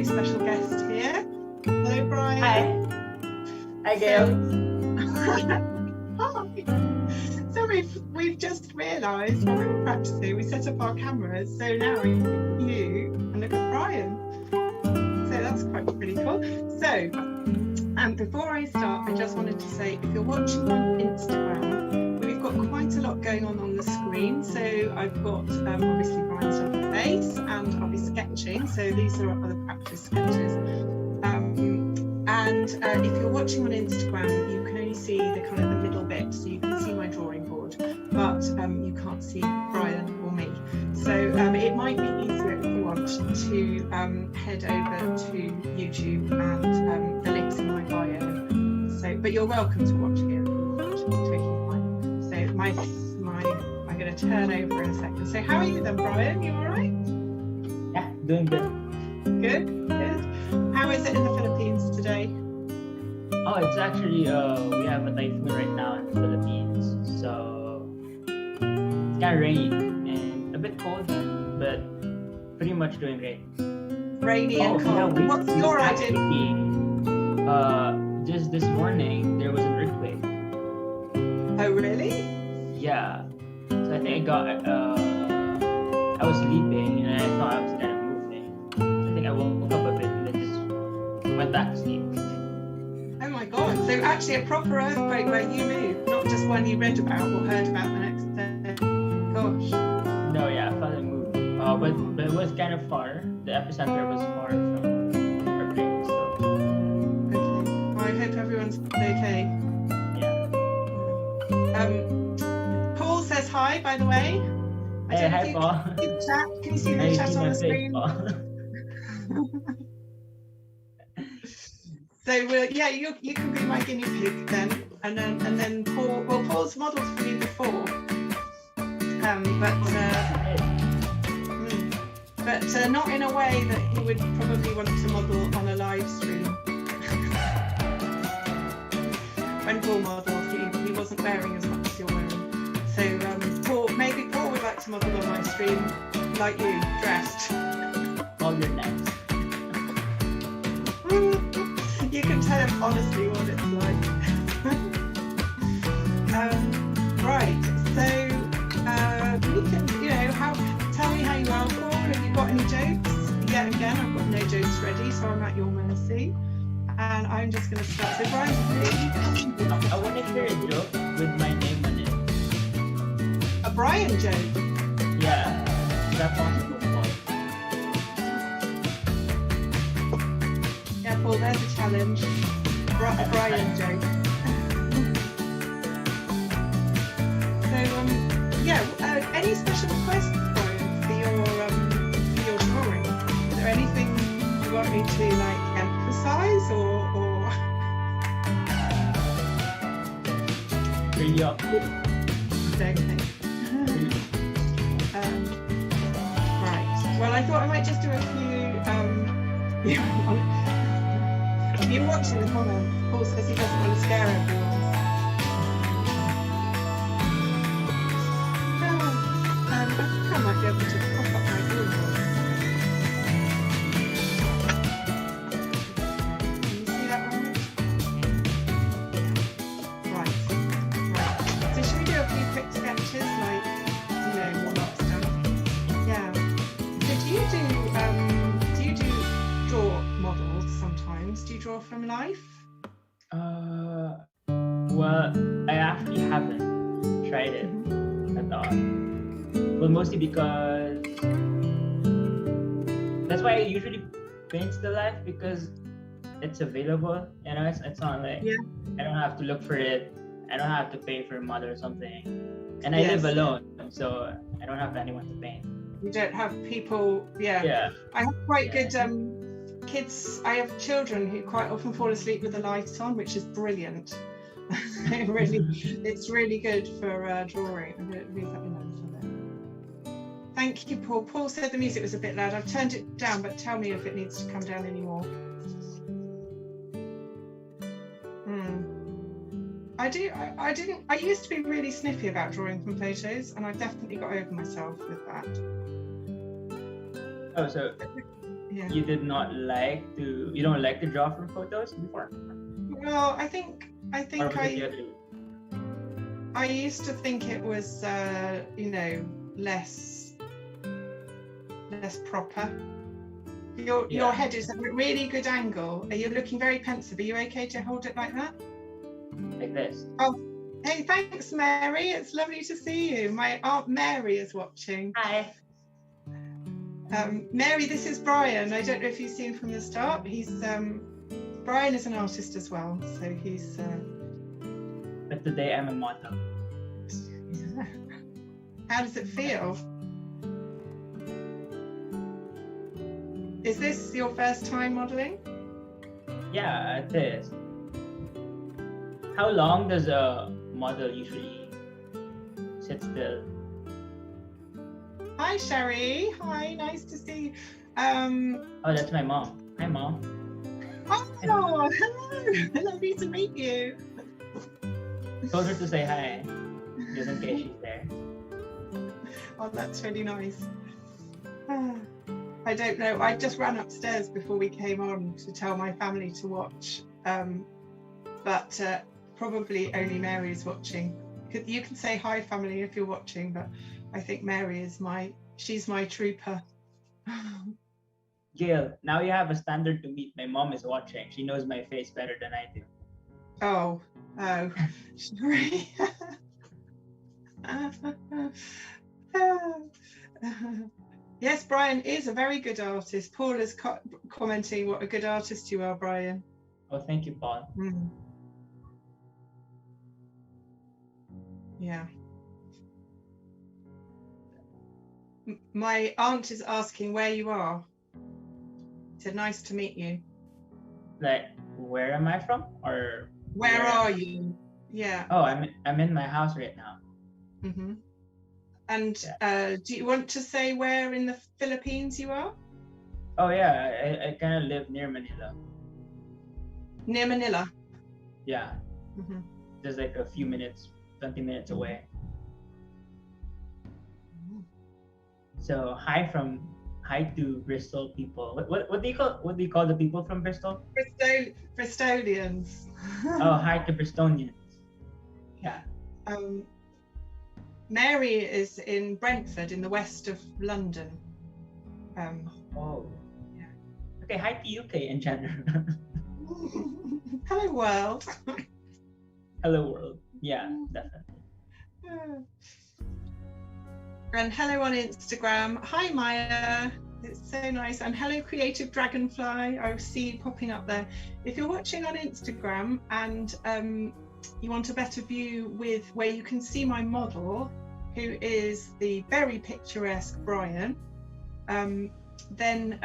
very special guest here. Hello, Brian. Hi, Gail. Hi. So we've just realised while we were practicing, we set up our cameras, so now we look at you and look at Brian. So that's quite pretty cool. So, before I start, I just wanted to say, if you're watching on Instagram, we've got quite a lot going on the screen. So I've got obviously Brian's lovely face, and I'll be sketching. So these are other practice sketches. And if you're watching on Instagram, you can only see the kind of the middle bit, so you can see my drawing board, but you can't see Brian or me. So it might be easier if you want to head over to YouTube, and the link's in my bio. So, but you're welcome to watch here if you want. It's totally fine. So I'm going to turn over in a second. So how are you then, Brian? You all right? Yeah, doing good. Good. How is it in the Philippines today? Oh, it's actually we have a typhoon right now in the Philippines, so it's kind of rainy and a bit cold, but pretty much doing great. Rainy and cold. Yeah, What's your idea? Just this morning there was an earthquake. Oh really? Yeah. So I think I was sleeping and I thought I was kind of moving. So I think I woke up a bit and then just went back to sleep. Oh my God! So actually a proper earthquake where you moved, not just one you read about or heard about the next day. Gosh. No, yeah, I felt it move. But it was kind of far. The epicenter was far from our place. So. Okay. Well, I hope everyone's okay. Yeah. Paul says hi, by the way. Hey, hi, Paul. Can you see the chat on the screen? So yeah, you can be my guinea pig then, and then Paul. Well, Paul's modelled for me before, but not in a way that he would probably want to model on a live stream. When Paul modelled, he wasn't wearing as much as you're wearing. So maybe Paul would like to model on my stream, like you, dressed. All your next. You can tell him honestly what it's like. Right, so we can, tell me how you are, Paul. Have you got any jokes? Yet again, I've got no jokes ready, so I'm at your mercy. And I'm just going to start. So Brian, I want to hear a joke with my name on it. A Brian joke? Yeah, is that possible, Paul? Yeah, Paul, there's a challenge. A Brian joke. So, any special requests, Brian, for your drawing? Is there anything you want me to emphasise or? Really up. Okay. Right. Well, I thought I might just do a few. You're watching the comment. Paul says he doesn't want to scare everyone. I think I might be able to pop up my drawing board. Can you see that one? Right. So should we do a few quick sketches, warm-up stuff? Yeah. So do you do draw models sometimes? Do you draw from life? Well, I actually haven't tried it at all. Well, mostly because that's why I usually paint still life, because it's available. It's not like I don't have to look for it. I don't have to pay for a model or something. And I live alone, so I don't have anyone to paint. You don't have people. Yeah. I have quite good kids. I have children who quite often fall asleep with the light on, which is brilliant. It's really good for drawing. Thank you, Paul. Paul said the music was a bit loud. I've turned it down, but tell me if it needs to come down anymore. I used to be really snippy about drawing from photos, and I've definitely got over myself with that. Oh, so you did not like to, you don't like to draw from photos before? Well, I think Or was it the other? I used to think it was less proper. Your head is at a really good angle. Are you looking very pensive? Are you okay to hold it like that? Like this. Oh, hey, thanks, Mary. It's lovely to see you. My Aunt Mary is watching. Hi. Mary, this is Brian. I don't know if you've seen from the start. He's Brian is an artist as well, so he's. But today I'm a model. How does it feel? Is this your first time modeling? Yeah, it is. How long does a model usually sit still? Hi, Sherry. Hi, nice to see you. Oh, that's my mom. Hi, Mom. Oh, hello. Lovely to meet you. Told her to say hi, just in case she's there. Oh, that's really nice. I don't know. I just ran upstairs before we came on to tell my family to watch, but probably only Mary is watching. You can say hi, family, if you're watching, but I think Mary is she's my trooper. Gail, now you have a standard to meet. My mom is watching. She knows my face better than I do. Oh, sorry. Yes, Brian is a very good artist. Paul is commenting what a good artist you are, Brian. Oh, thank you, Paul. Yeah. My aunt is asking where you are. Said nice to meet you. Like, where am I from, or where are you? Yeah. Oh, I'm in my house right now. Mm-hmm. And do you want to say where in the Philippines you are? Oh yeah, I kind of live near Manila. Near Manila? Yeah. Mm-hmm. Just like a few minutes, 20 minutes away. So hi to Bristol people. What do you call the people from Bristol? Bristolians. Oh, hi to Bristolians. Yeah. Mary is in Brentford, in the west of London. Oh. Yeah. Okay, hi to UK in general. Hello, world. Hello, world. Yeah, definitely. And hello on Instagram. Hi, Maya. It's so nice. And hello, Creative Dragonfly. I see you popping up there. If you're watching on Instagram and you want a better view with where you can see my model, who is the very picturesque Brian, then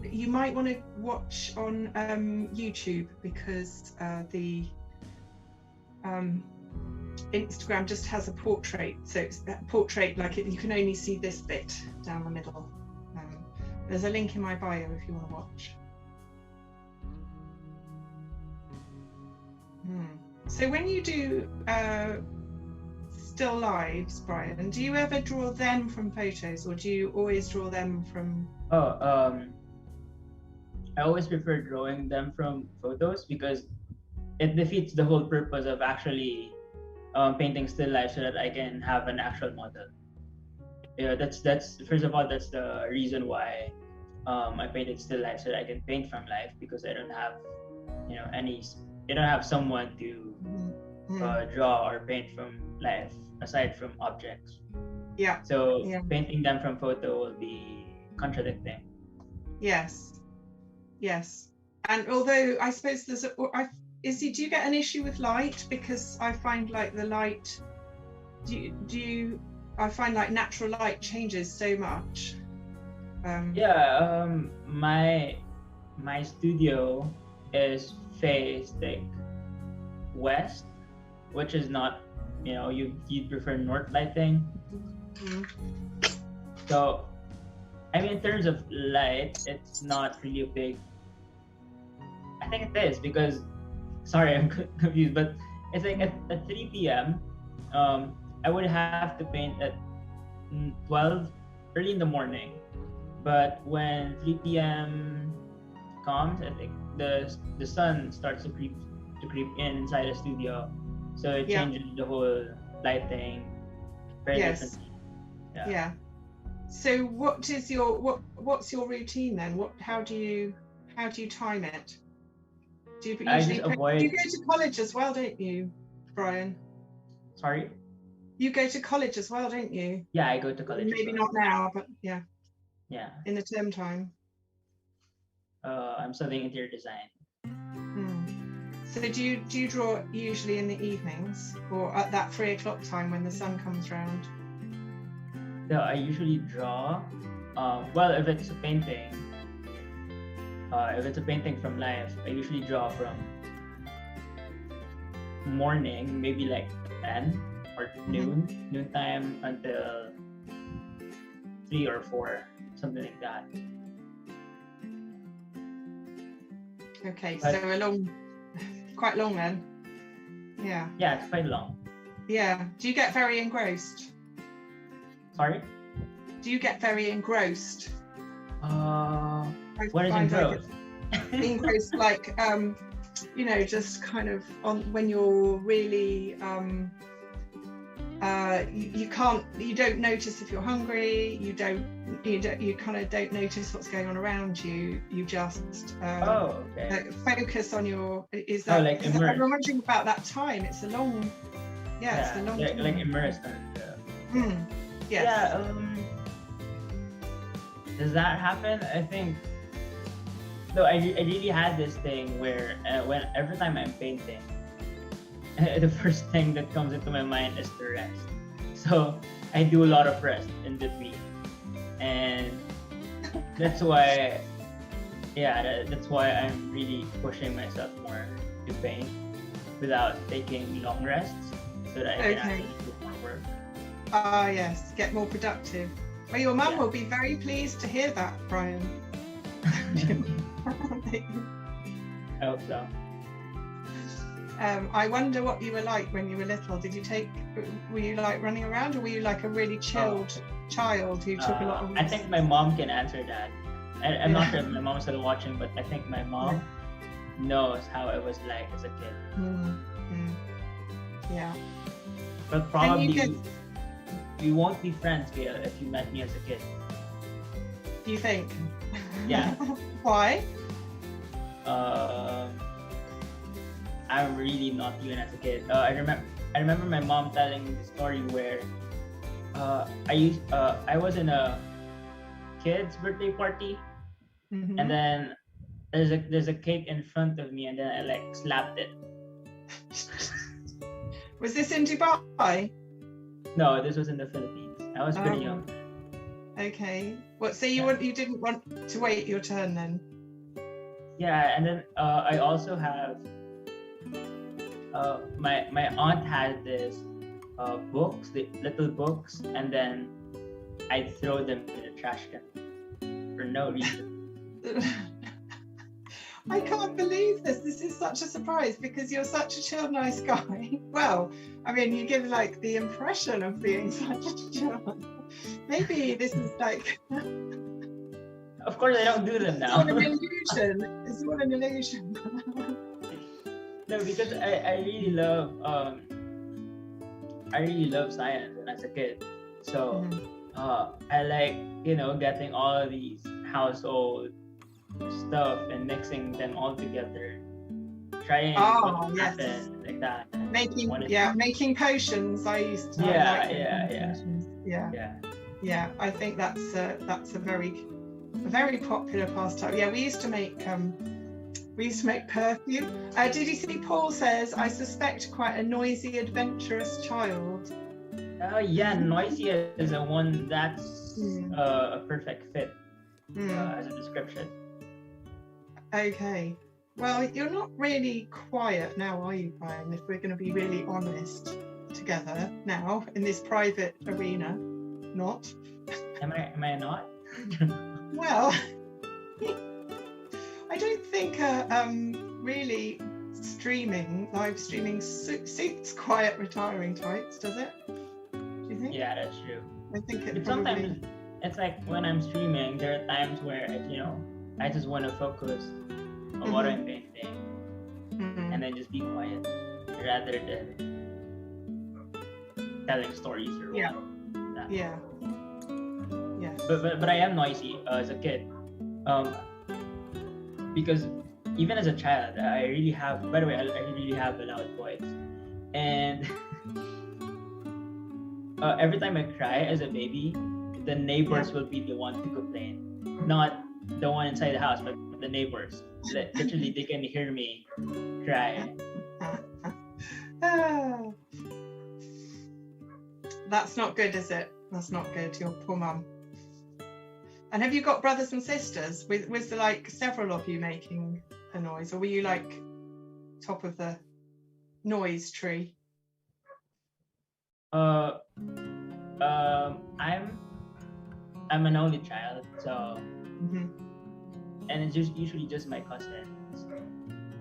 you might want to watch on YouTube, because the Instagram just has a portrait, so it's that portrait, like you can only see this bit down the middle. There's a link in my bio if you want to watch. So when you do still lives, Brian, do you ever draw them from photos, or do you always draw them from? I always prefer drawing them from photos, because it defeats the whole purpose of actually painting still life, so that I can have an actual model. Yeah, that's first of all, that's the reason why I painted still life, so that I can paint from life, because I don't have I don't have someone to draw or paint from life aside from objects. Yeah. So painting them from photo will be contradicting. Yes. And although I suppose there's do you get an issue with light? Because I find like the light, I find like natural light changes so much. My studio is faced like west, which is not, you'd prefer north lighting. So I mean, in terms of light, it's not really a big, I think it is, because sorry, I'm confused, but it's like at 3 p.m. I would have to paint at 12 early in the morning, But when 3 p.m. comes, I think the sun starts to creep inside the studio, so it changes the whole lighting very differently. Yeah. So what's your routine then? How do you time it? Do you usually you go to college as well, don't you, Brian? Sorry? You go to college as well, don't you? Yeah, I go to college. Maybe not now, but yeah. Yeah. In the term time. I'm studying interior design. So do you draw usually in the evenings or at that 3 o'clock time when the sun comes round? No, I usually draw. Well, if it's a painting from life, I usually draw from morning, maybe like 10 or noontime until 3 or 4, something like that. Okay, so quite long then. Yeah. Yeah, it's quite long. Yeah. Do you get very engrossed? Sorry? Do you get very engrossed? What is engrossed? Engrossed, like just kind of on when you're really you don't notice if you're hungry. You kind of don't notice what's going on around you. You just focus on your. Is that? Like immersed. I'm wondering about that time. It's a long. Yeah, it's a long. Like immersed. Yes. Yeah. Does that happen? I think. No, I really had this thing where every time I'm painting, the first thing that comes into my mind is to rest. So I do a lot of rest in between, and that's why I'm really pushing myself more to paint without taking long rests, so that I can actually do more work. Yes, get more productive. Well, your mum will be very pleased to hear that, Brian. I hope so. I wonder what you were like when you were little. Were you like running around, or were you like a really chilled child who took a lot of risks? I think my mom can answer that. I'm not sure if my mom's still watching, but I think my mom knows how I was like as a kid. Yeah. But probably we won't be friends, Gail, if you met me as a kid. Do you think? Yeah. Why? I'm really not even as a kid. I remember my mom telling me the story where I was in a kid's birthday party, and then there's a cake in front of me, and then I like slapped it. Was this in Dubai? No, this was in the Philippines. I was pretty young. Okay. So you didn't want to wait your turn then? Yeah, and then I also have my aunt had this books, the little books, and then I throw them in the trash can for no reason. I can't believe this. This is such a surprise because you're such a chill, nice guy. Well, I mean, you give like the impression of being such a chill. Maybe this is like. Of course, I don't do them now. It's all an illusion. It's all an illusion. No, because I really love science as a kid. So I like getting all of these household stuff and mixing them all together, trying what happens like that. Making potions. I used to. Yeah. I think that's a very popular pastime. Yeah, we used to make perfume. Did you see Paul says, I suspect quite a noisy, adventurous child? Oh yeah, noisy is a one that's a perfect fit as a description. Okay. Well, you're not really quiet now, are you, Brian? If we're going to be really honest together now in this private arena, not. Am I not? Well, I don't think really live streaming suits quiet, retiring types, does it? Do you think? Yeah, that's true. I think it sometimes it's like when I'm streaming, there are times where I just want to focus on what I'm painting, and then just be quiet rather than telling stories or whatever. Yeah. Yes. But I am noisy as a kid, because even as a child, I really have. By the way, I really have a loud voice, and every time I cry as a baby, the neighbors will be the one to complain, not the one inside the house, but the neighbors. Literally, they can hear me cry. That's not good, is it? That's not good. Your poor mum. And have you got brothers and sisters? Was there like several of you making a noise, or were you like top of the noise tree? I'm an only child, so and it's usually just my cousins.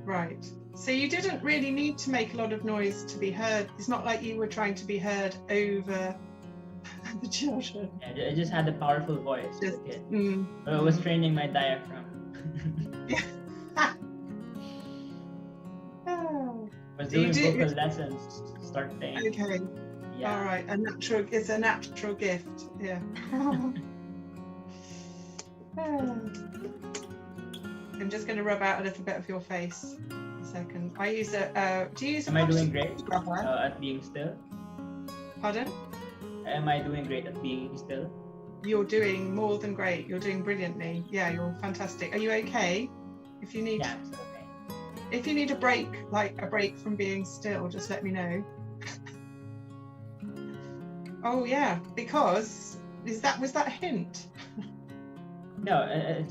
Right. So you didn't really need to make a lot of noise to be heard. It's not like you were trying to be heard over the children. Yeah, I just had a powerful voice as a kid. I was training my diaphragm. Was doing vocal lessons starting. Okay. Yeah. All right. It's a natural gift. Yeah. I'm just going to rub out a little bit of your face. A second. I use a. Do you use? Am I doing great at being still? Pardon? Am I doing great at being still? You're doing more than great. You're doing brilliantly. Yeah, you're fantastic. Are you okay? If you need. Yeah, I'm still okay. If you need a break, like a break from being still, just let me know. Oh yeah, because was that a hint? No,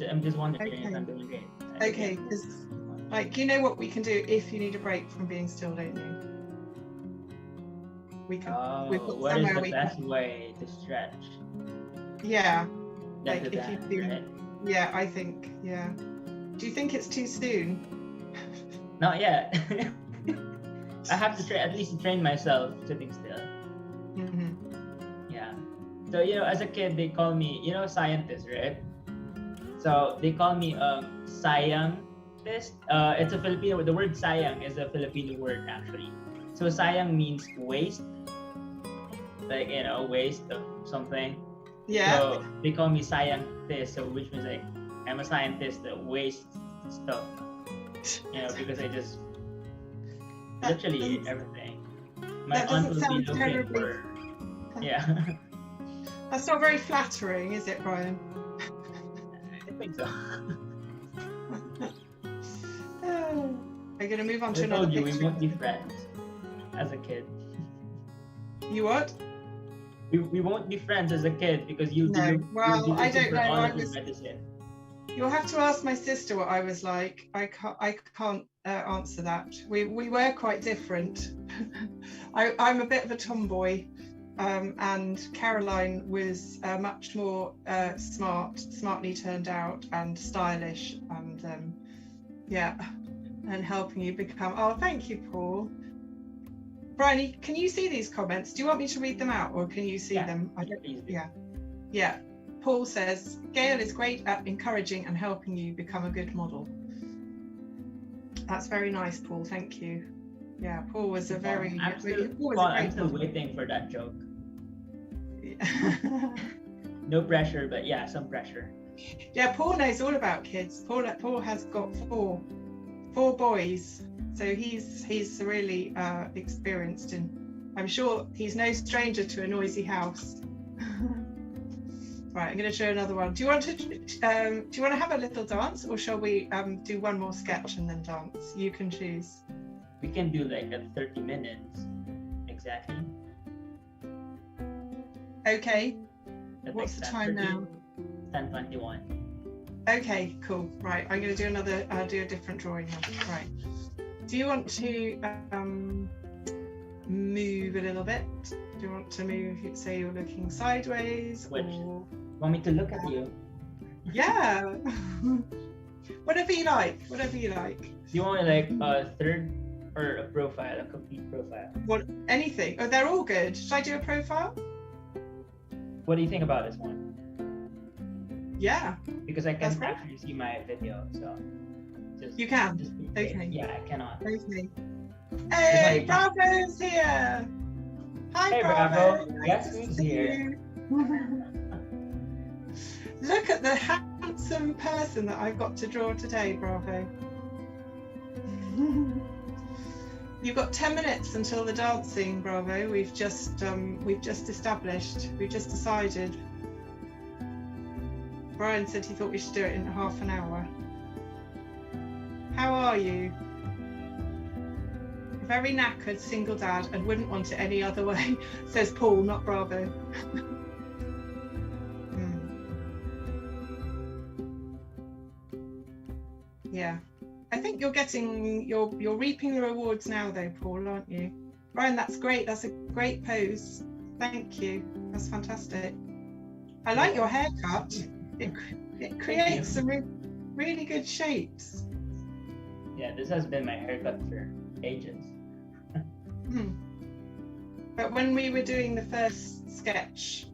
I'm just wondering if I'm doing great. Okay, because like you know what we can do if you need a break from being still, don't you? We can. What is the best way to stretch? Yeah. Like if you do. Right? Yeah, I think. Yeah. Do you think it's too soon? Not yet. I have to at least train myself sitting still. Yeah. So as a kid, they call me scientist, right? So they call me scientist. It's a Filipino. The word sayang is a Filipino word actually. So sayang means waste, like waste of something. Yeah. So they call me scientist, so which means like I'm a scientist that wastes stuff. Because I just literally eat everything. My aunt will be looking for. Yeah. That's not very flattering, is it, Brian? I think so. I'm gonna move on to another picture. We won't be friends as a kid. You what? We won't be friends as a kid because you. No. Well, I don't know. All of your medicine. You'll have to ask my sister what I was like. I can't answer that. We were quite different. I'm a bit of a tomboy, and Caroline was much more smartly turned out and stylish, and and helping you become. Oh, thank you, Paul. Brian, can you see these comments? Do you want me to read them out, or can you see them? I don't. Yeah. Paul says, Gail is great at encouraging and helping you become a good model. That's very nice, Paul. Thank you. Yeah, Paul was a very... I'm still waiting for that joke. No pressure, but yeah, some pressure. Yeah, Paul knows all about kids. Paul has got four boys, so he's really experienced, and I'm sure he's no stranger to a noisy house. Right, I'm going to show another one. Do you want to have a little dance, or shall we do one more sketch and then dance? You can choose. We can do like 30 minutes exactly. Okay. What's the time now? 10:21. Okay, cool. Right, I'm going to do do a different drawing now. Right. Do you want to move a little bit? Do you want to move? Say you're looking sideways. Or... Want me to look at you? Yeah. Whatever you like. Do you want like a third or a profile, a complete profile? What? Anything? Oh, they're all good. Should I do a profile? What do you think about this one? Yeah. Because I can actually see my video, so you can. Okay. Yeah, I cannot. Okay. Hey, Bravo's here. Hi, hey, Bravo. Guess who's here? Look at the handsome person that I've got to draw today, Bravo. You've got 10 minutes until the dancing, Bravo. We've just established. We've just decided. Brian said he thought we should do it in half an hour. How are you? Very knackered, single dad, and wouldn't want it any other way, says Paul, not Bravo. Yeah. I think you're reaping the rewards now though, Paul, aren't you? Brian, that's great. That's a great pose. Thank you. That's fantastic. I like your haircut. It creates some really good shapes. Yeah, this has been my haircut for ages. But when we were doing the first sketch,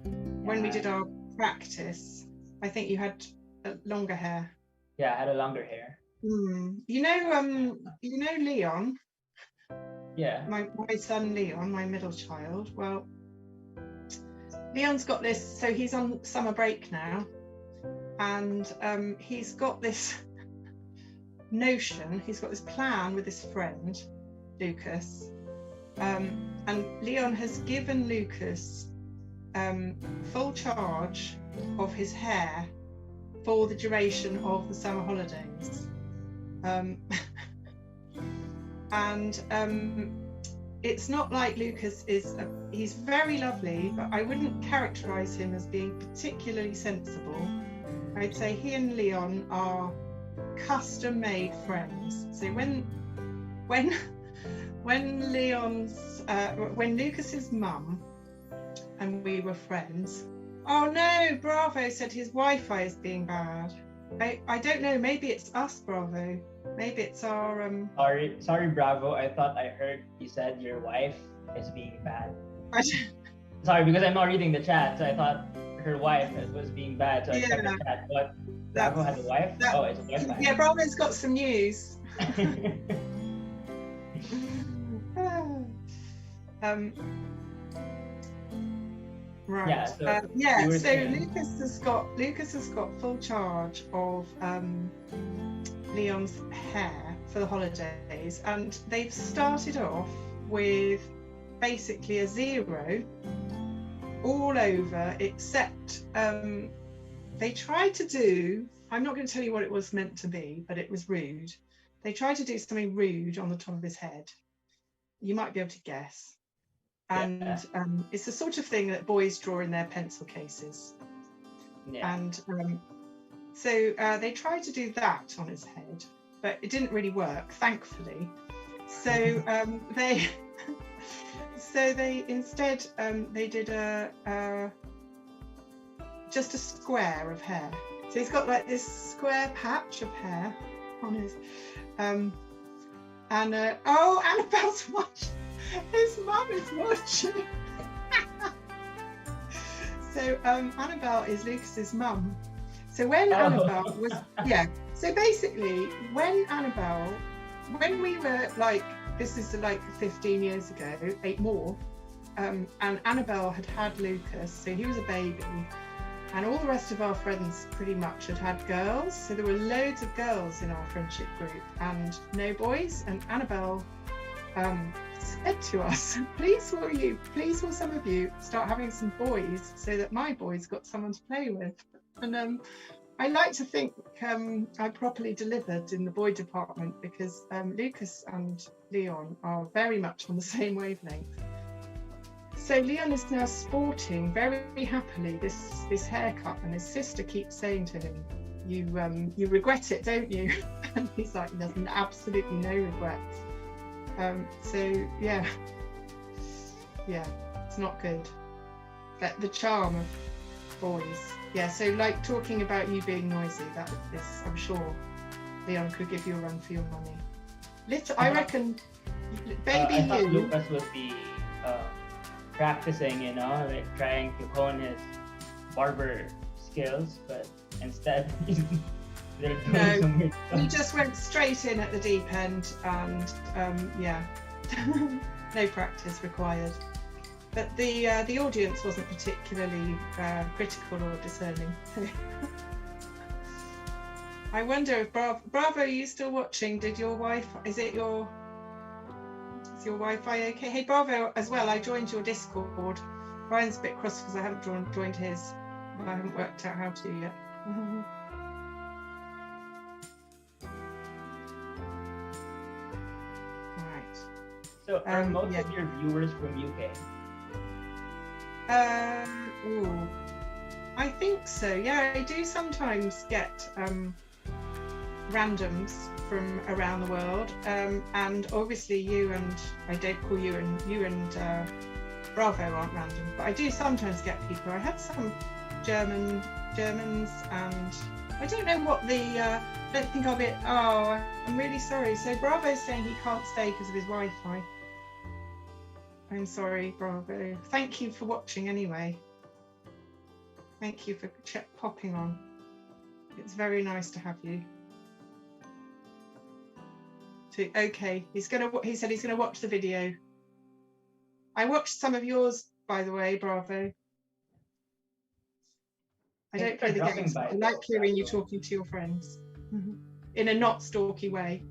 when we did our practice, I think you had longer hair. Yeah, I had a longer hair. You know Leon? Yeah. My son Leon, my middle child. Well, Leon's got this, so he's on summer break now, and he's got this notion, he's got this plan with his friend, Lucas, and Leon has given Lucas full charge of his hair for the duration of the summer holidays. It's not like Lucas he's very lovely, but I wouldn't characterize him as being particularly sensible. I'd say he and Leon are custom-made friends. So when Lucas's mum and we were friends, oh no, Bravo said his Wi-Fi is being bad. I don't know, maybe it's us, Bravo. Maybe it's our Sorry, Bravo. I thought I heard you said your wife is being bad. Sorry, because I'm not reading the chat, so I thought her wife was being bad, so I checked the chat. But Bravo had a wife? It's a wife. Yeah, Bravo's got some news. Right. Yeah. So Lucas has got full charge of Leon's hair for the holidays, and they've started off with basically a 0 all over, except they tried to do, I'm not going to tell you what it was meant to be, but it was rude. They tried to do something rude on the top of his head. You might be able to guess. And it's the sort of thing that boys draw in their pencil cases. Yeah. And so they tried to do that on his head, but it didn't really work, thankfully. So they instead they did just a square of hair. So he's got like this square patch of hair on his Annabelle's watching. His mum is watching. So Annabelle is Lucas's mum. So when Annabelle was so basically when we were like, this is like 15 years ago, 8 more, and Annabelle had Lucas, so he was a baby, and all the rest of our friends pretty much had girls, so there were loads of girls in our friendship group and no boys, and Annabelle said to us, please will some of you start having some boys so that my boys got someone to play with. And I like to think I properly delivered in the boy department, because Lucas and Leon are very much on the same wavelength. So Leon is now sporting very happily this haircut, and his sister keeps saying to him, you regret it, don't you? And he's like, there's absolutely no regrets. So yeah, it's not good. But the charm of boys. Yeah, so like talking about you being noisy, that is, I'm sure Leon could give you a run for your money. I reckon, baby I thought you. Lucas would be practicing, like trying to hone his barber skills, but instead they're doing No, some weird he stuff. just went straight in at the deep end, and yeah, no practice required. But the audience wasn't particularly critical or discerning. I wonder if Bravo, are you still watching? Did your Wi-Fi? Is your Wi-Fi okay? Hey, Bravo, as well. I joined your Discord. Brian's a bit cross because I haven't joined his. I haven't worked out how to yet. Right. So are most yeah. of your viewers from UK? Ooh, I think so. Yeah, I do sometimes get randoms from around the world, and obviously you and I don't call you and Bravo aren't random, but I do sometimes get people. I had some Germans, and I don't know what I don't think I'll be. Oh, I'm really sorry. So Bravo's saying he can't stay because of his Wi-Fi. I'm sorry, Bravo. Thank you for watching anyway. Thank you for popping on. It's very nice to have you. Okay, he said he's gonna watch the video. I watched some of yours, by the way, Bravo. I don't play the games. I like hearing you talking to your friends in a not stalky way.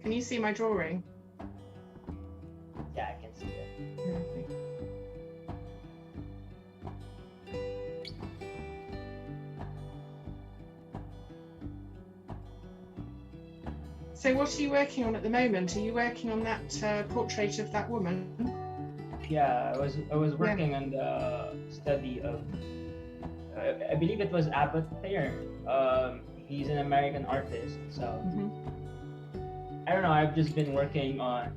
Can you see my drawing? Yeah, I can see it. Okay. So what are you working on at the moment? Are you working on that portrait of that woman? Yeah, I was working on the study of I believe it was Abbott Thayer. He's an American artist, so I don't know. I've just been working on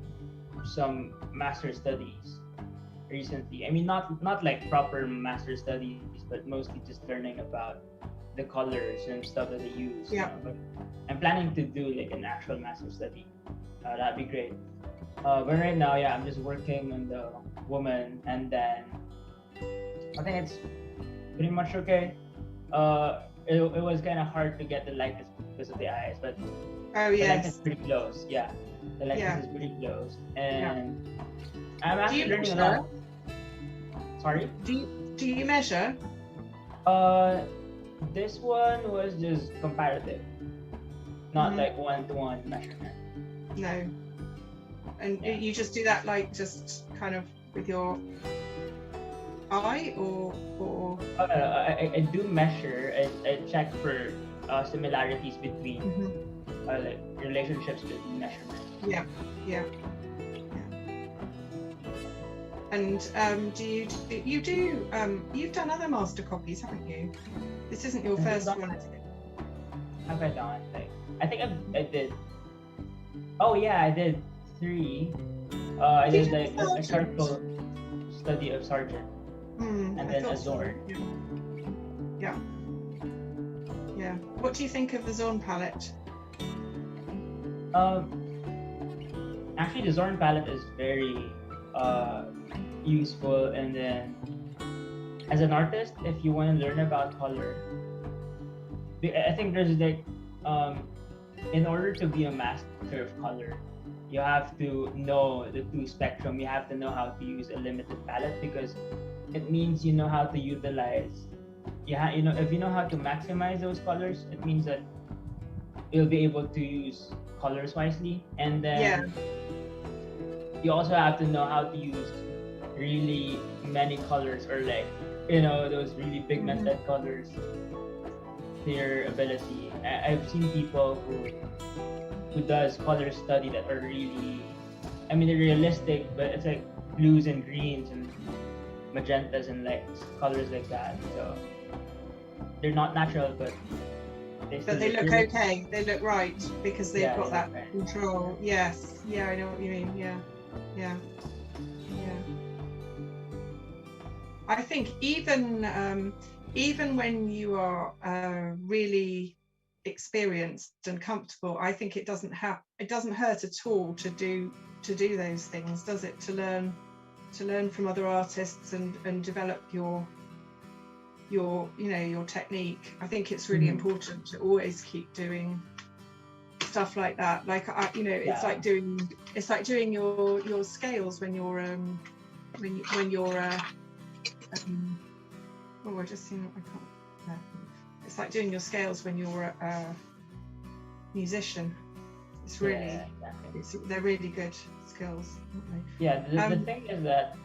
some master studies recently. I mean, not like proper master studies, but mostly just learning about the colors and stuff that they use. Yeah. But I'm planning to do like an actual master study. That'd be great. But right now, yeah, I'm just working on the woman, and then I think it's pretty much okay. It was kind of hard to get the likeness because of the eyes, but Oh the yes. likeness is pretty close. Yeah, the likeness is pretty close, and I'm actually learning a lot. Sorry. Do you measure? This one was just comparative, not like one-to-one measurement. No. And you just do that like just kind of with your eye or I do measure. I check for similarities between like relationships between measurements. Yeah. And you've done other master copies, haven't you? This isn't your first one, is it? Have I done? Like, I think I did. Oh yeah, I did 3. I did like a careful study of Sargent, and then a Zorn. Yeah. What do you think of the Zorn palette? Actually, the Zorn palette is very useful, and then as an artist, if you want to learn about color, I think there's like in order to be a master of color, you have to know the 2 spectrum. You have to know how to use a limited palette, because it means you know how to utilize. If you know how to maximize those colors, it means that you'll be able to use colors wisely, and then you also have to know how to use really many colors, or like those really pigmented colors to your ability. I've seen people who does color study that are really, I mean, they're realistic, but it's like blues and greens and magentas and like colors like that. So they're not natural, but they look okay. They look right because they've got that control. Yes. Yeah, I know what you mean. Yeah. I think even when you are really experienced and comfortable, I think it doesn't it doesn't hurt at all to do those things, does it? To learn from other artists and develop your technique. I think it's really important to always keep doing stuff like that. Like it's like doing your scales when you're I just seen I can't. No. It's like doing your scales when you're a musician. It's really they're really good skills, aren't they? Yeah, the thing is that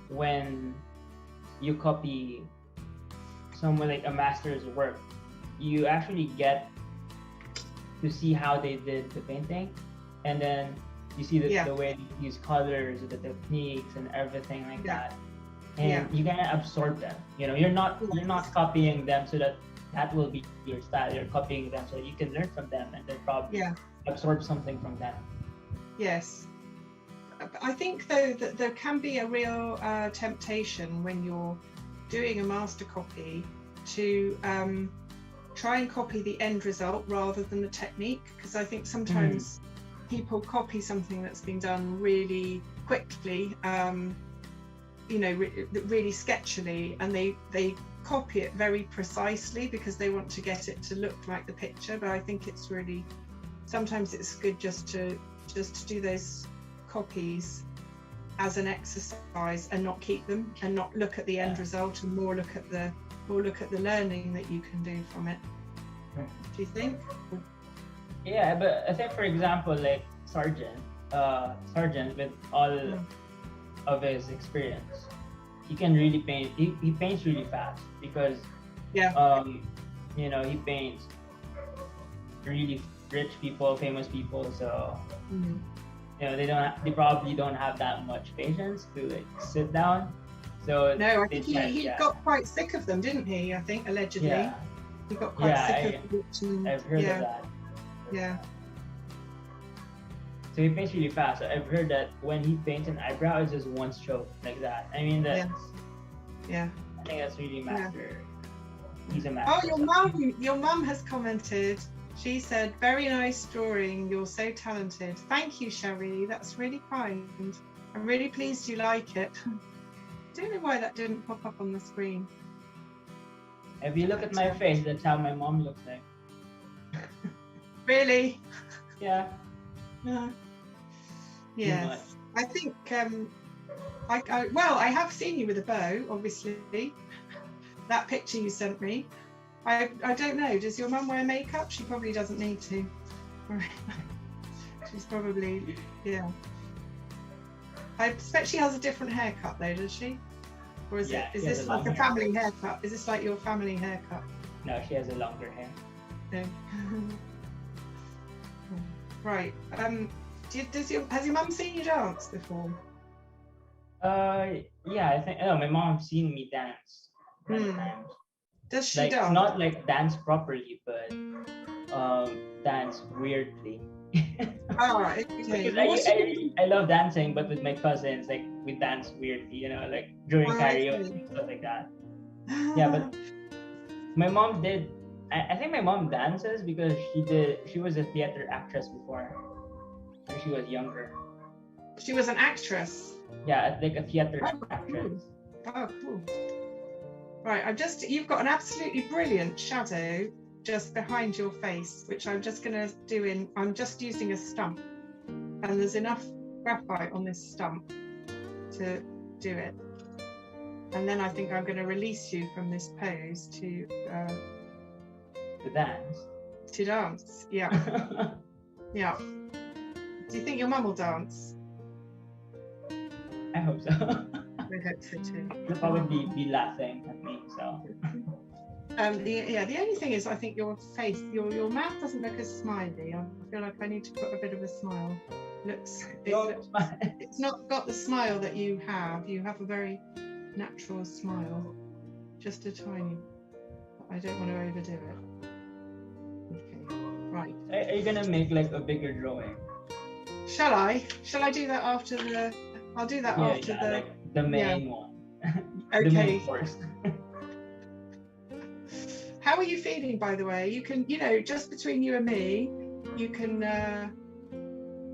when you copy someone like a master's work, you actually get to see how they did the painting, and then you see the way they use colors, the techniques, and everything like that, and you kind of absorb them. You're not copying them so that will be your style. You're copying them so that you can learn from them and then probably absorb something from them. Yes. I think though that there can be a real temptation when you're doing a master copy to try and copy the end result rather than the technique, because I think sometimes people copy something that's been done really quickly, really sketchily, and they copy it very precisely because they want to get it to look like the picture. But I think it's really, sometimes it's good just to do those copies as an exercise and not keep them and not look at the end result, and more look at the learning that you can do from it. Do you think? Yeah, but I think, for example, like Sargent with all of his experience, he can really paint. He paints really fast because he paints really rich people, famous people. So they probably don't have that much patience to like sit down. So no, I think he got quite sick of them, didn't he? I think allegedly. Yeah. He got quite sick of them. I've heard of that. Yeah. So he paints really fast. So I've heard that when he paints an eyebrow, it's just one stroke like that. I mean, I think that's really master. Yeah. He's a master. Oh, your mum has commented. She said, "Very nice drawing. You're so talented." Thank you, Sherry. That's really kind. I'm really pleased you like it. I don't know why that didn't pop up on the screen. If you look at my face, that's how my mom looks like. Really? Yeah. Yes. I think I have seen you with a bow, obviously. That picture you sent me. I don't know. Does your mum wear makeup? She probably doesn't need to. She's probably I expect she has a different haircut though, does she? Or is this like a family haircut? Is this like your family haircut? No, she has a longer hair. No. Right. Has your mum seen you dance before? Yeah, I think my mom's seen me dance many times. Does she dance? Not like dance properly, but dance weirdly. Okay. I love dancing, but with my cousins, like we dance weirdly, like during karaoke and stuff like that. Yeah, but my mom did. I think my mom dances because she was a theater actress before when she was younger. She was an actress? Yeah, like a theater actress. Cool. Oh, cool. Right, you've got an absolutely brilliant shadow just behind your face, which I'm just going to do I'm just using a stump. And there's enough graphite on this stump to do it. And then I think I'm going to release you from this pose to dance. To dance, yeah. Yeah. Do you think your mum will dance? I hope so. I hope so too. She'll probably be laughing at me, so. The only thing is, I think your face, your mouth doesn't look as smiley. I feel like I need to put a bit of a smile. It's not got the smile that you have. You have a very natural smile, just a tiny. I don't want to overdo it. Okay, right. Are you gonna make like a bigger drawing? Shall I? Shall I do that after the? I'll do that after the. Like the main one. Okay. The main first. How are you feeling, by the way? You can, just between you and me, you can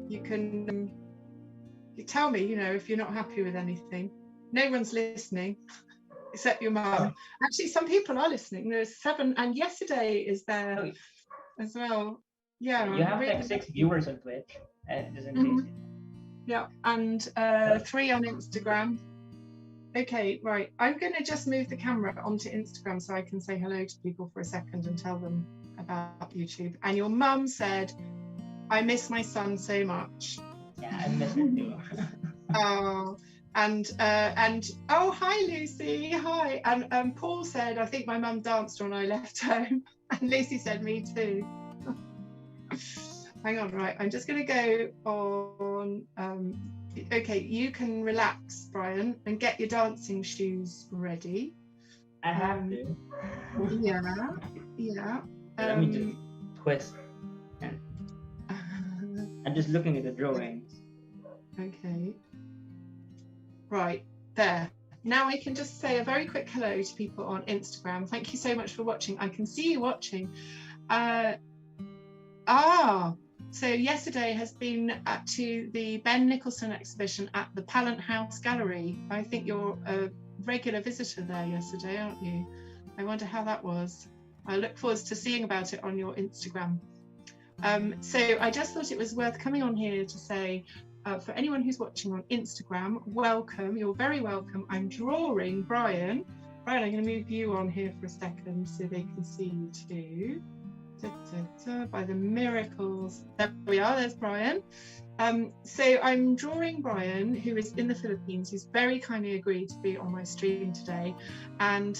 you can you tell me, if you're not happy with anything. No one's listening except your mum. Actually, some people are listening. There's 7, and yesterday is there as well. Yeah. You have like 6 viewers on Twitch. Just in case. Yeah, and 3 on Instagram. Okay, right. I'm going to just move the camera onto Instagram so I can say hello to people for a second and tell them about YouTube. And your mum said, I miss my son so much. Yeah, I miss him too. Oh, and oh, hi Lucy, hi. And Paul said, I think my mum danced when I left home. And Lucy said, me too. Hang on, right. I'm just going to go on. Okay, you can relax, Brian, and get your dancing shoes ready. I have to. Yeah. Let me just twist. I'm just looking at the drawings. Okay. Right, there. Now I can just say a very quick hello to people on Instagram. Thank you so much for watching. I can see you watching. So yesterday has been to the Ben Nicholson exhibition at the Pallant House Gallery. I think you're a regular visitor there yesterday, aren't you? I wonder how that was. I look forward to seeing about it on your Instagram. So I just thought it was worth coming on here to say, for anyone who's watching on Instagram, welcome. You're very welcome. I'm drawing Brian. Brian, I'm going to move you on here for a second so they can see you too. By the miracles. There we are, there's Brian. So I'm drawing Brian, who is in the Philippines, who's very kindly agreed to be on my stream today. And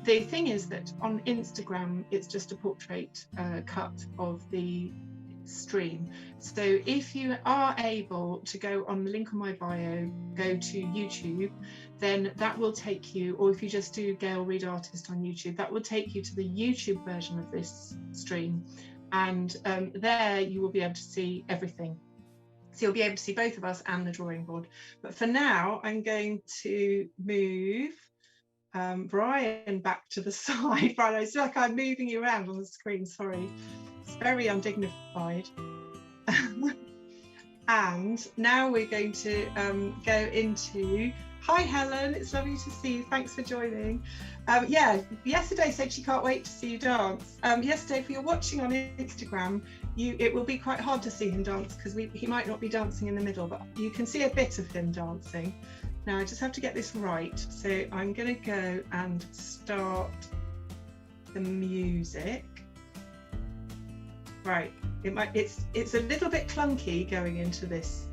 the thing is that on Instagram, it's just a portrait cut of the stream. So if you are able to go on the link on my bio, go to YouTube, then that will take you, or if you just do Gail Reed Artist on YouTube, that will take you to the YouTube version of this stream. And there you will be able to see everything. So you'll be able to see both of us and the drawing board. But for now, I'm going to move Brian back to the side. Brian, it's like I'm moving you around on the screen, sorry. It's very undignified. And now we're going to go into, hi Helen, it's lovely to see you, thanks for joining. Yeah, yesterday said she can't wait to see you dance. Yesterday, if you're watching on Instagram, it will be quite hard to see him dance because he might not be dancing in the middle, but you can see a bit of him dancing. Now I just have to get this right, so I'm going to go and start the music. Right, it's a little bit clunky going into this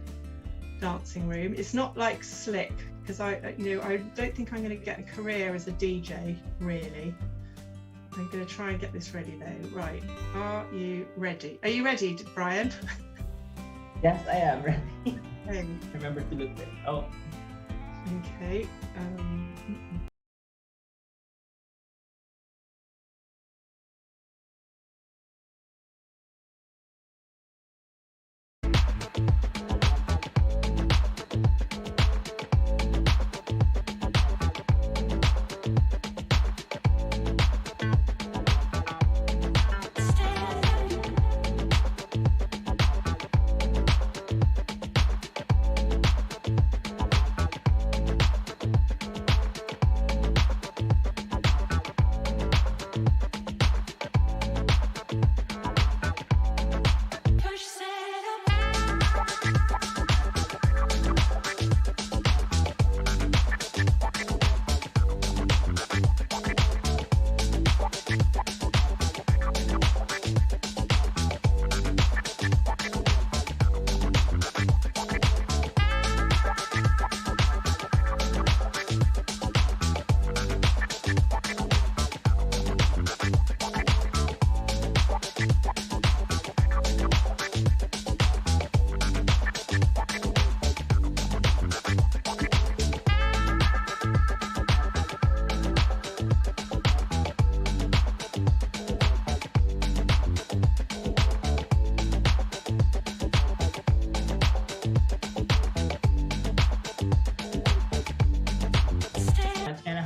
dancing room. It's not like slick because I don't think I'm going to get a career as a DJ really. I'm going to try and get this ready though. Right, are you ready? Are you ready, Brian? Yes, I am ready. Remember to look there. Oh. Okay.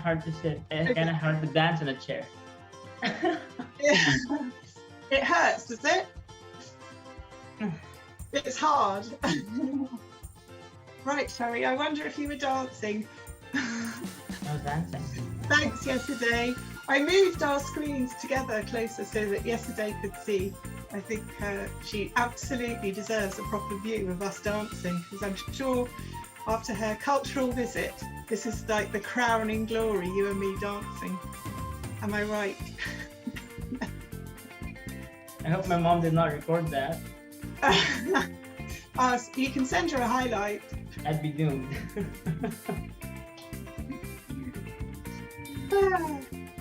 Hard to sit and kind of hard to dance in a chair. Yeah. It hurts, does it? It's hard. Right, Sherry, I wonder if you were dancing. I was dancing. Thanks, Yesterday. I moved our screens together closer so that Yesterday could see. I think she absolutely deserves a proper view of us dancing, because I'm sure after her cultural visit, this is like the crowning glory, you and me dancing. Am I right? I hope my mom did not record that. You can send her a highlight. I'd be doomed.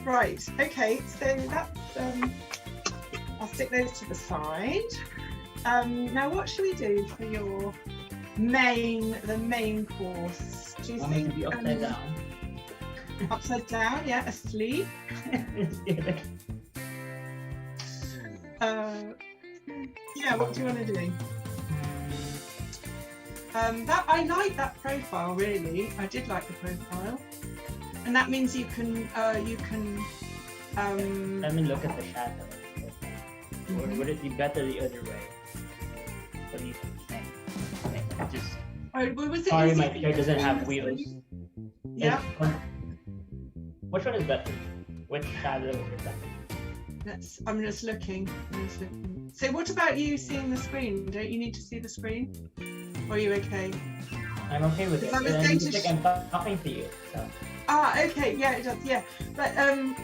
Right, okay, so that's I'll stick those to the side. Now what should we do for your the main course? Do you Want me think to be upside down? Upside down, yeah, asleep. Yeah, what do you want to do? That I like that profile really. I did like the profile, and that means you can. Let me look at the shadow. Or would it be better the other way? What do you think? Just. Was it Sorry, easy my chair doesn't have wheels. Yeah. Which one is better? Which shadow is better? I'm just looking. So what about you seeing the screen? Don't you need to see the screen? Or are you okay? I'm okay with it. It's like I'm talking to you. So. Okay, yeah, it does, yeah. But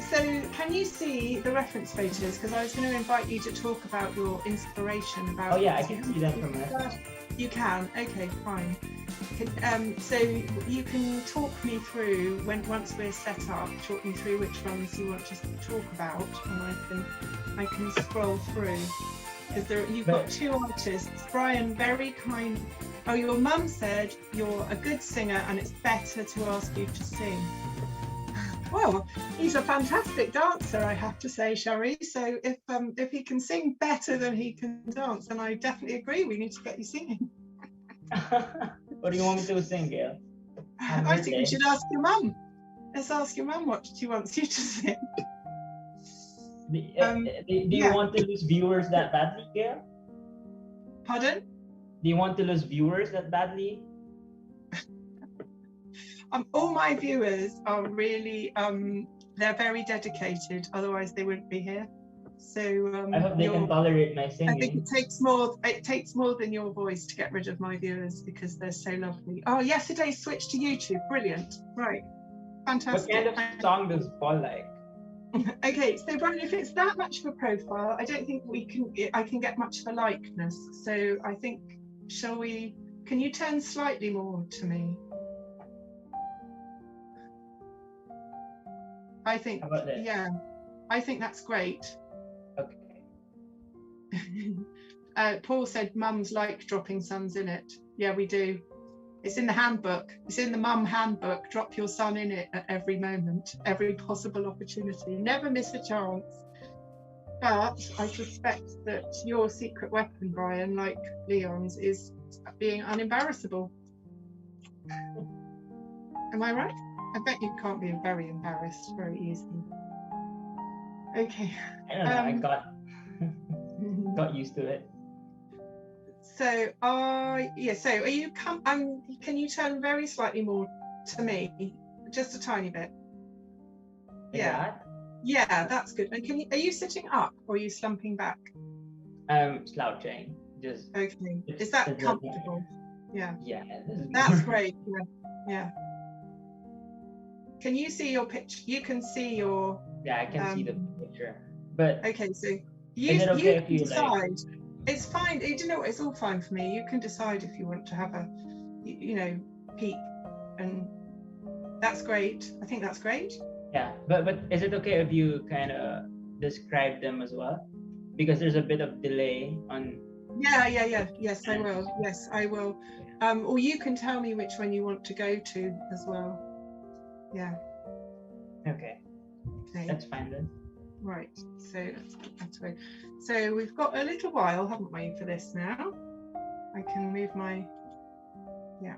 so can you see the reference photos? Because I was going to invite you to talk about your inspiration about. Oh yeah, I can see them from there. You can. Okay, fine. So you can talk me through once we're set up. Talk me through which ones you want to talk about, and I can scroll through. Because you've got two artists. Brian, very kind. Oh, your mum said you're a good singer and it's better to ask you to sing. Well, he's a fantastic dancer, I have to say, Sherry. So if he can sing better than he can dance, then I definitely agree. We need to get you singing. What do you want me to sing, Gail? I think we should ask your mum. Let's ask your mum what she wants you to sing. Do you want to lose viewers that badly, Gail? Pardon? Do you want to lose viewers that badly? All my viewers are really, they're very dedicated. Otherwise, they wouldn't be here. So I hope they can tolerate my singing. I think it takes more than your voice to get rid of my viewers because they're so lovely. Oh, Yesterday switched to YouTube. Brilliant. Right. Fantastic. What kind of song does Paul like? Okay, so Brian, if it's that much of a profile, I don't think I can get much of a likeness. So I think, can you turn slightly more to me? I think, how about this? Yeah, I think that's great. Okay. Paul said mums like dropping sons in it. Yeah, we do. It's in the handbook. It's in the mum handbook. Drop your son in it at every moment, every possible opportunity. Never miss a chance. But I suspect that your secret weapon, Brian, like Leon's, is being unembarrassable. Am I right? I bet you can't be very embarrassed very easily. Okay. I don't know. I got used to it. So, so are you can you turn very slightly more to me, just a tiny bit? Yeah, that's good. And are you sitting up or are you slumping back? Slouching. Just okay. Is that comfortable? Yeah. Yeah. That's great. Yeah. Can you see your picture? You can see your. Yeah, I can see the picture. But okay, so is it okay if you decide? It's fine. You know what? It's all fine for me. You can decide if you want to have a, peek, and that's great. I think that's great. Yeah, but is it okay if you kind of describe them as well? Because there's a bit of delay on. Yeah. Yes, I will. Yes, I will. Or you can tell me which one you want to go to as well. Yeah. Okay. That's fine then. Right. So let's put that away. So we've got a little while, haven't we, for this now? I can move my. Yeah.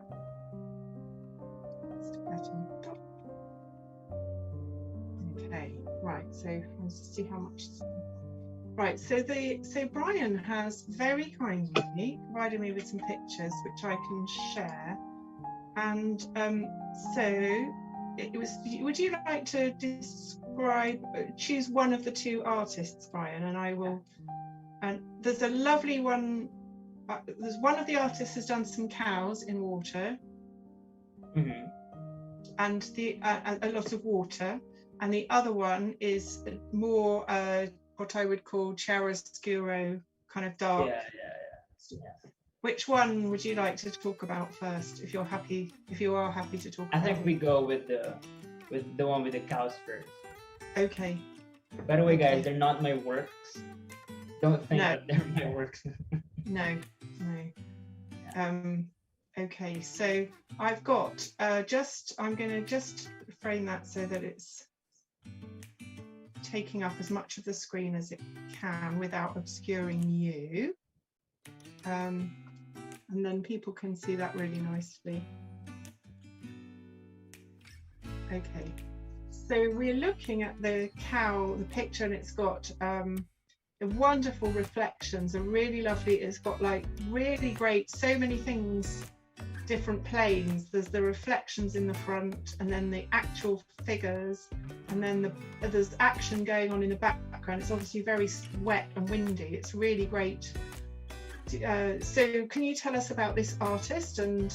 Let's put that on top. Okay. Right. So let's see how much. Right, so Brian has very kindly provided me with some pictures which I can share, and so it was. Would you like to choose one of the two artists, Brian, and I will. And there's a lovely one. There's one of the artists has done some cows in water, and a lot of water, and the other one is more what I would call chiaroscuro, kind of dark. Yeah. Which one would you like to talk about first, if you are happy to talk about? I think we go with the one with the cows first. Okay. By the way, guys, they're not my works. Don't think that they're my works. No. Okay, so I've got I'm going to just frame that so that it's taking up as much of the screen as it can without obscuring you. And then people can see that really nicely. Okay, so we're looking at the picture, and it's got wonderful reflections, and really lovely. It's got like really great, so many things, different planes. There's the reflections in the front, and then the actual figures, and then there's action going on in the background. It's obviously very wet and windy. It's really great. So can you tell us about this artist and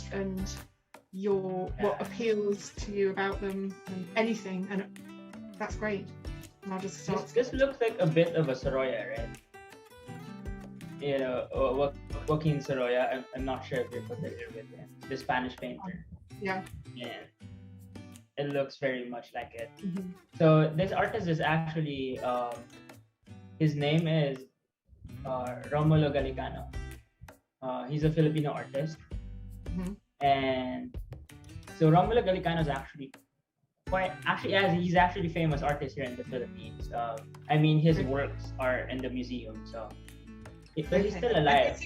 what appeals to you about them, and anything? And that's great. And I'll just start. This looks like a bit of a Sorolla, right? You know, Joaquin Sorolla. I'm not sure if you're familiar with him, the Spanish painter. Yeah. Yeah. It looks very much like it. So this artist is actually, his name is Romulo Galicano. He's a Filipino artist. And so Romulo Galicano is actually he's actually a famous artist here in the Philippines. I mean, his works are in the museum, so but he's still alive.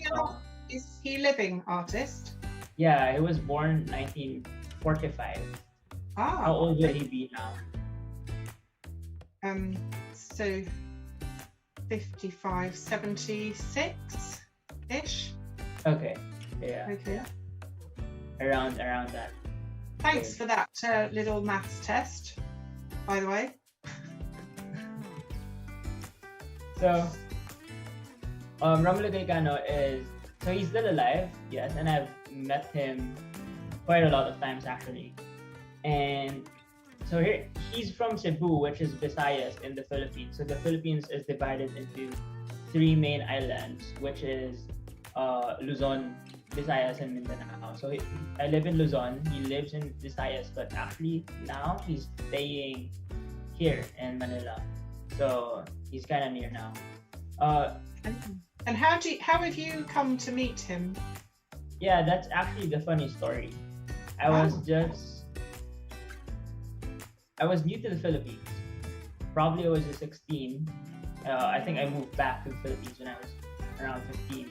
Is he a living artist? Yeah, he was born 1945. How old will he be now? So 55, 76-ish. Okay. Yeah. Okay. Around that. Thanks for that little maths test, by the way. So, Romulo Galicano he's still alive, yes, and I've met him quite a lot of times actually. And so he's from Cebu, which is Visayas in the Philippines. So the Philippines is divided into 3 main islands, which is Luzon, Visayas, and Mindanao. So I live in Luzon. He lives in Visayas, but actually now he's staying here in Manila. So he's kind of near now. And how have you come to meet him? Yeah, that's actually the funny story. I was new to the Philippines. Probably I was just 16. I think I moved back to the Philippines when I was around 15.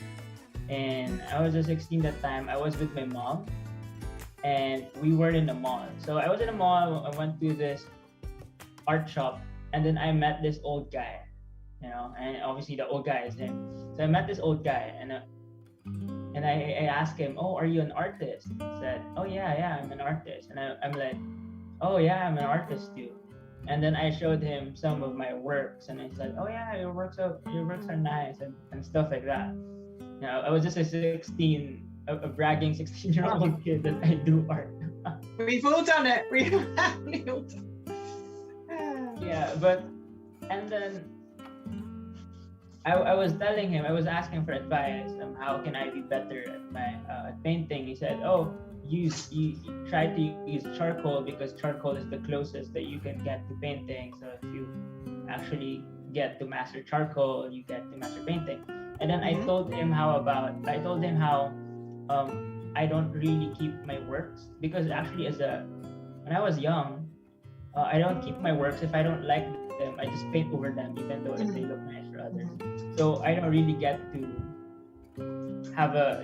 And I was just 16 that time. I was with my mom, and we were in a mall. So I was in a mall. I went to this art shop, and then I met this old guy, and obviously the old guy is him. So I met this old guy, and I asked him, "Oh, are you an artist?" He said, "Oh yeah, I'm an artist." And I'm like, "Oh yeah, I'm an artist too." And then I showed him some of my works, and he's like, "Oh yeah, your works are nice," and stuff like that. I was just a bragging 16-year-old kid that I do art. We've all done it. We've all done it. Yeah, and then I was telling him, I was asking for advice on how can I be better at my painting. He said, "Oh, you try to use charcoal because charcoal is the closest that you can get to painting. So if you actually get to master charcoal, you get to master painting." And then I told him how I don't really keep my works, because actually when I was young, I don't keep my works. If I don't like them, I just paint over them, even though they look nice for others. So I don't really get to have I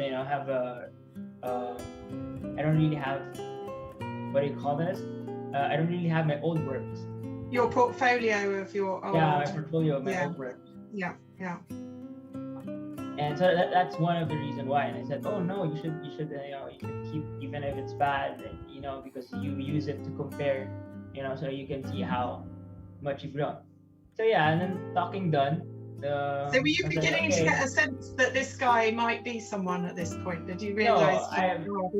don't really have, what do you call this? I don't really have my old works. Your portfolio of your old. Yeah, my portfolio of my old works. Yeah. And so that's one of the reasons why. And I said, oh no, you should you should keep, even if it's bad, because you use it to compare, so you can see how much you've grown. So yeah, and then talking done. So were you beginning to get a sense that this guy might be someone at this point? Did you realize? No,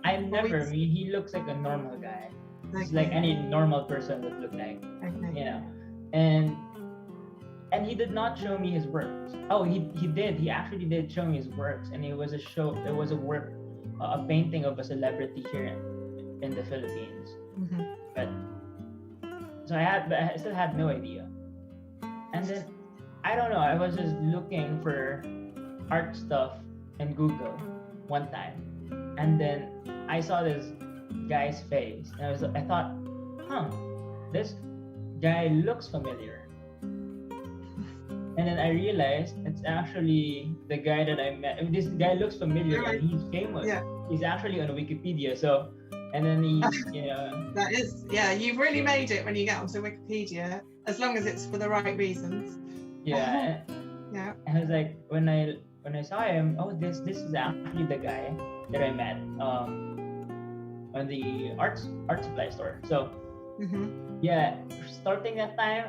I never. I mean, he looks like a normal guy. He's like any normal person would look like. Okay. And he did not show me his works. Oh, he did. He actually did show me his works, and it was a show. It was a painting of a celebrity here in the Philippines. Mm-hmm. But I still had no idea. And then I don't know. I was just looking for art stuff in Google one time, and then I saw this guy's face, and I thought, this guy looks familiar. And then I realized it's actually the guy that I met. This guy looks familiar, and he's famous. Yeah. He's actually on Wikipedia. So, and then he, That is, you've really made it when you get onto Wikipedia, as long as it's for the right reasons. Yeah. Yeah. And I was like, when I saw him, this is actually the guy that I met on the art supply store. So. Mm-hmm. Yeah, starting that time,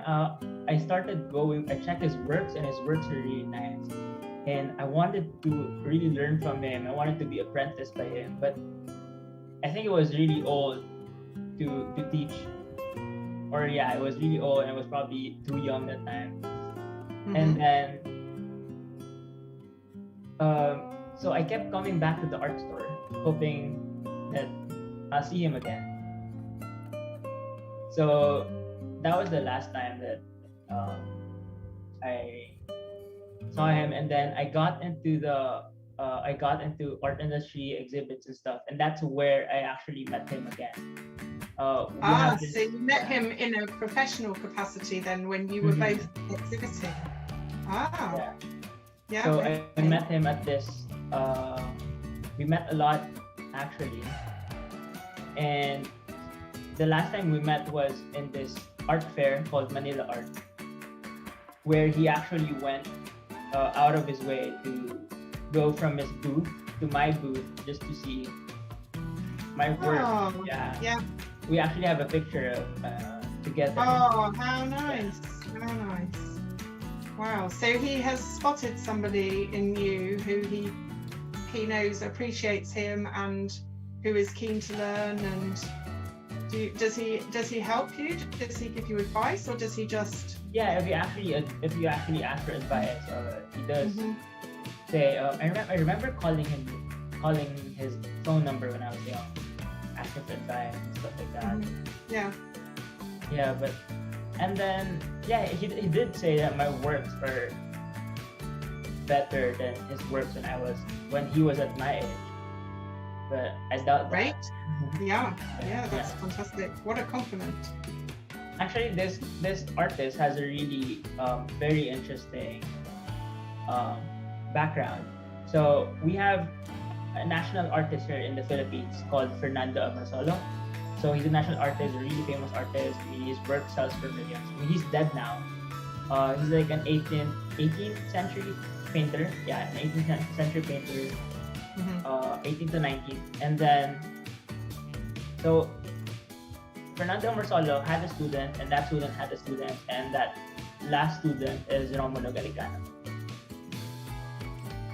I started going. I checked his works, and his works are really nice. And I wanted to really learn from him. I wanted to be apprenticed by him, but I think it was really old to teach. Or I was really old, and I was probably too young that time. Mm-hmm. And then, so I kept coming back to the art store, hoping that I'll see him again. So that was the last time that I saw him, and then I got into art industry exhibits and stuff, and that's where I actually met him again. So you met him in a professional capacity then, when you were both exhibiting. Yeah. So I met him at this. We met a lot actually, and the last time we met was in this art fair called Manila Art, where he actually went out of his way to go from his booth to my booth just to see my work. Yeah. We actually have a picture of together. Oh, how nice! How nice! Wow. So he has spotted somebody in you who he knows appreciates him and who is keen to learn. And does he help you? Does he give you advice, or does he just? Yeah, if you actually ask for advice, he does say. I remember calling his phone number when I was young, asking for advice and stuff like that. Yeah. Yeah, but and then he did say that my works are better than his works when he was at my age. But I doubt that. Right? Yeah, that's fantastic. What a compliment. Actually, this artist has a really very interesting background. So we have a national artist here in the Philippines called Fernando Abrasolo. So he's a national artist, a really famous artist. His work sells for millions. I mean, he's dead now. He's like an 18th century painter. Yeah, an 18th century painter. 18th to 19th. And then, so Fernando Abrasolo had a student, and that student had a student, and that last student is Romulo Gallicano.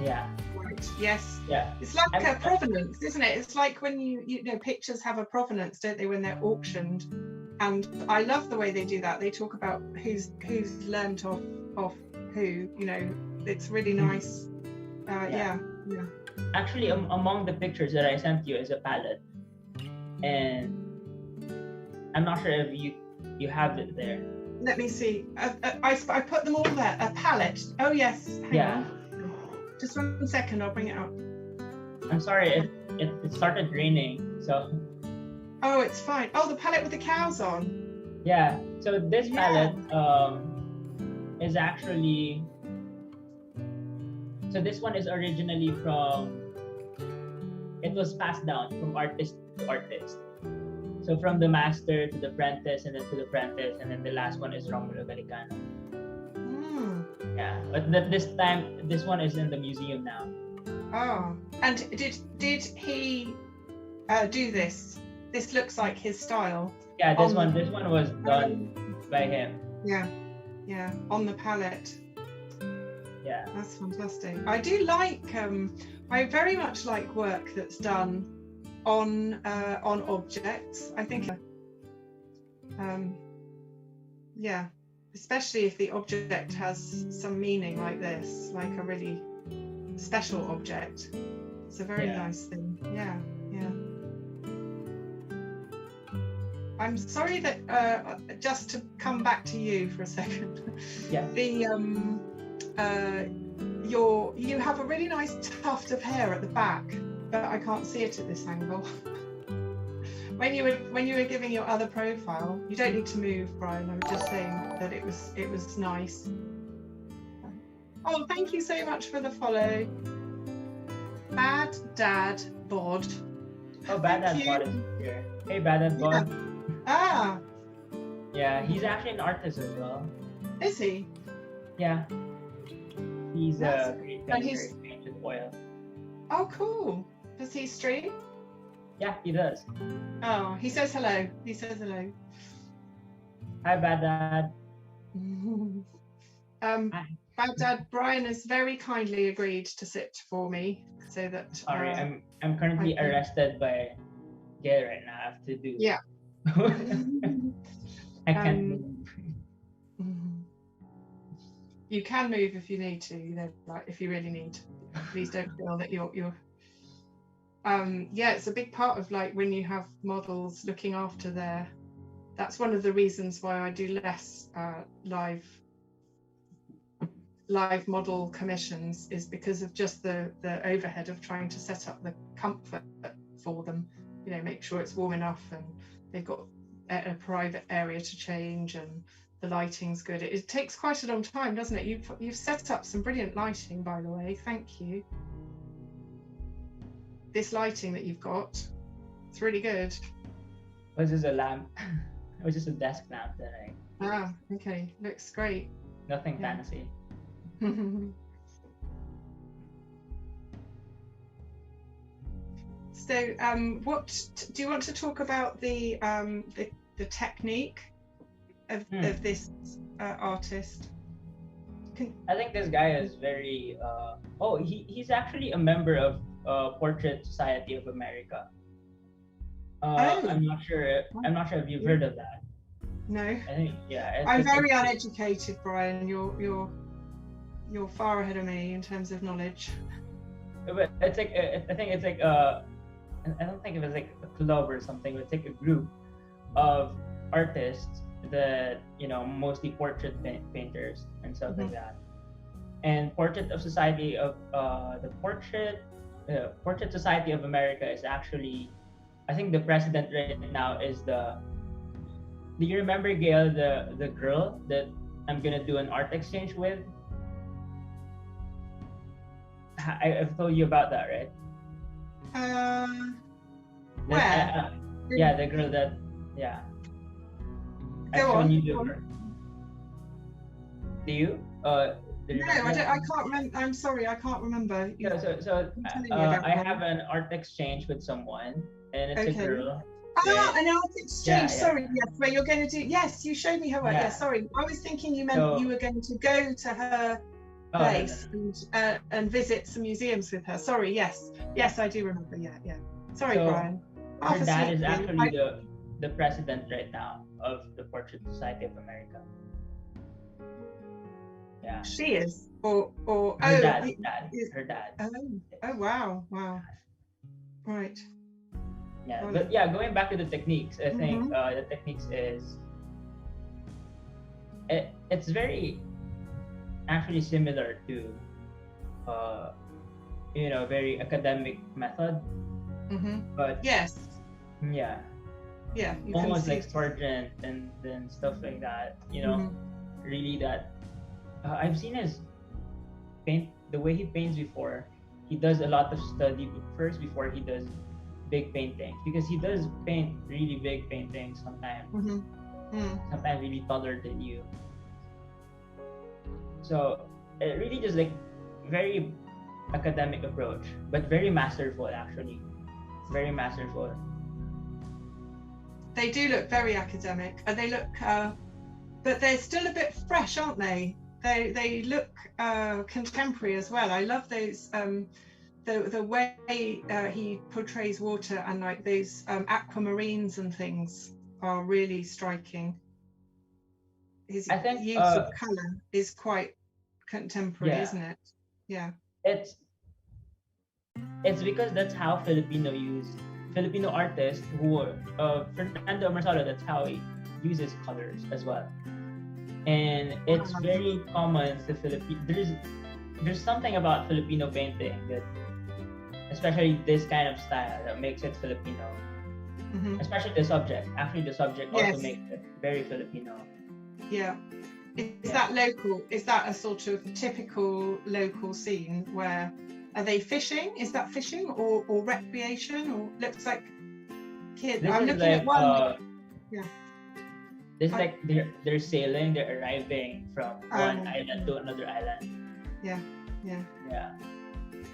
Yeah. Right. Yes. Yeah. It's like a provenance, isn't it? It's like when you know pictures have a provenance, don't they, when they're auctioned? And I love the way they do that. They talk about who's learned off who. You know, it's really nice. Yeah. Actually, among the pictures that I sent you is a palette, and I'm not sure if you have it there. Let me see. I put them all there. A palette. Oh yes. Hang on. Just 1 second. I'll bring it up. I'm sorry. It started raining, so. Oh, it's fine. Oh, the palette with the cows on. Yeah. So this palette is actually. So this one is originally it was passed down from artist to artist. So from the master to the apprentice, and then to the apprentice, and then the last one is Romulo Gallicano. Yeah, but this time, this one is in the museum now. Oh, and did he do this? This looks like his style. Yeah, this one was done by him. Yeah, on the palette. Yeah, that's fantastic. I do like. I very much like work that's done on objects. I think. Yeah, especially if the object has some meaning like this, like a really special object. It's a very nice thing. Yeah. I'm sorry that just to come back to you for a second. Yeah. You have a really nice tuft of hair at the back, but I can't see it at this angle. When you were giving your other profile, you don't need to move, Brian. I was just saying that it was nice. Oh, thank you so much for the follow. Bad Dad Bod. Oh, Bad Dad Bod is here. Hey, Bad Dad Bod. Ah. Yeah, he's actually an artist as well. Is he? Yeah. He's a great painter. He's painted oil. Oh, cool. Does he stream? Yeah, he does. Oh, he says hello. He says hello. Hi, Bad Dad. Bad Dad, Brian has very kindly agreed to sit for me, so that. Sorry, I'm currently arrested by Gail right now. I have to do. Yeah. I can't move. You can move if you need to. You know, like if you really need. Please don't feel that you're. Yeah, it's a big part of like when you have models looking after their. That's one of the reasons why I do less live model commissions, is because of just the overhead of trying to set up the comfort for them. You know, make sure it's warm enough and they've got a private area to change and the lighting's good. It takes quite a long time, doesn't it? You've set up some brilliant lighting, by the way. Thank you. This lighting that you've got, it's really good. Was this a lamp? It was just a desk lamp that I. Ah, okay. Looks great. Nothing fancy. So, what do you want to talk about the technique of this artist? I think this guy is very. He's actually a member of Portrait Society of America. I'm not sure if you've heard of that. No. I think I'm very uneducated, Brian. You're far ahead of me in terms of knowledge. But it's like I think it's like I don't think it was like a club or something. It's like a group of artists that mostly portrait painters and stuff like that. And Portrait Society of Society of America is actually, I think the president right now is the. Do you remember, Gail, the girl that I'm gonna do an art exchange with? I've told you about that, right? Where? Yeah, the girl that. Yeah. Go on. You do you? No, I can't remember. I'm sorry, I can't remember. I have an art exchange with someone, and it's a girl. An art exchange. Sorry, yes, where you're going to do. Yes, you showed me her work. Yes, sorry, I was thinking you meant you were going to go to her place and visit some museums with her. Sorry, yes, I do remember. Yeah. Sorry, Brian. Her dad is actually the president right now of the Portrait Society of America. Yeah. She is, or her dad. Her dad. Oh, wow. Right. Yeah, but going back to the techniques, I think the techniques is it's very actually similar to very academic method. But yes. Yeah, almost like Sargent and then stuff like that. Really that I've seen his paint, the way he paints before. He does a lot of study first before he does big paintings, because he does paint really big paintings sometimes. Sometimes really taller than you. So it really just like very academic approach, but very masterful actually. Very masterful. They do look very academic, and they look, but they're still a bit fresh, aren't they? They look contemporary as well. I love those, the way he portrays water, and like those aquamarines and things are really striking. His use of color is quite contemporary, isn't it? Yeah. It's because that's how Filipino artists who Fernando Marsalo, that's how he uses colors as well. And it's very common to there's something about Filipino painting that, especially this kind of style, that makes it Filipino. Especially the subject. Actually, the subject also makes it very Filipino. Yeah. Is that local? Is that a sort of typical local scene where, are they fishing? Is that fishing or recreation? Or looks like kids. I'm looking at one. It's like they're sailing, they're arriving from one island to another island. Yeah.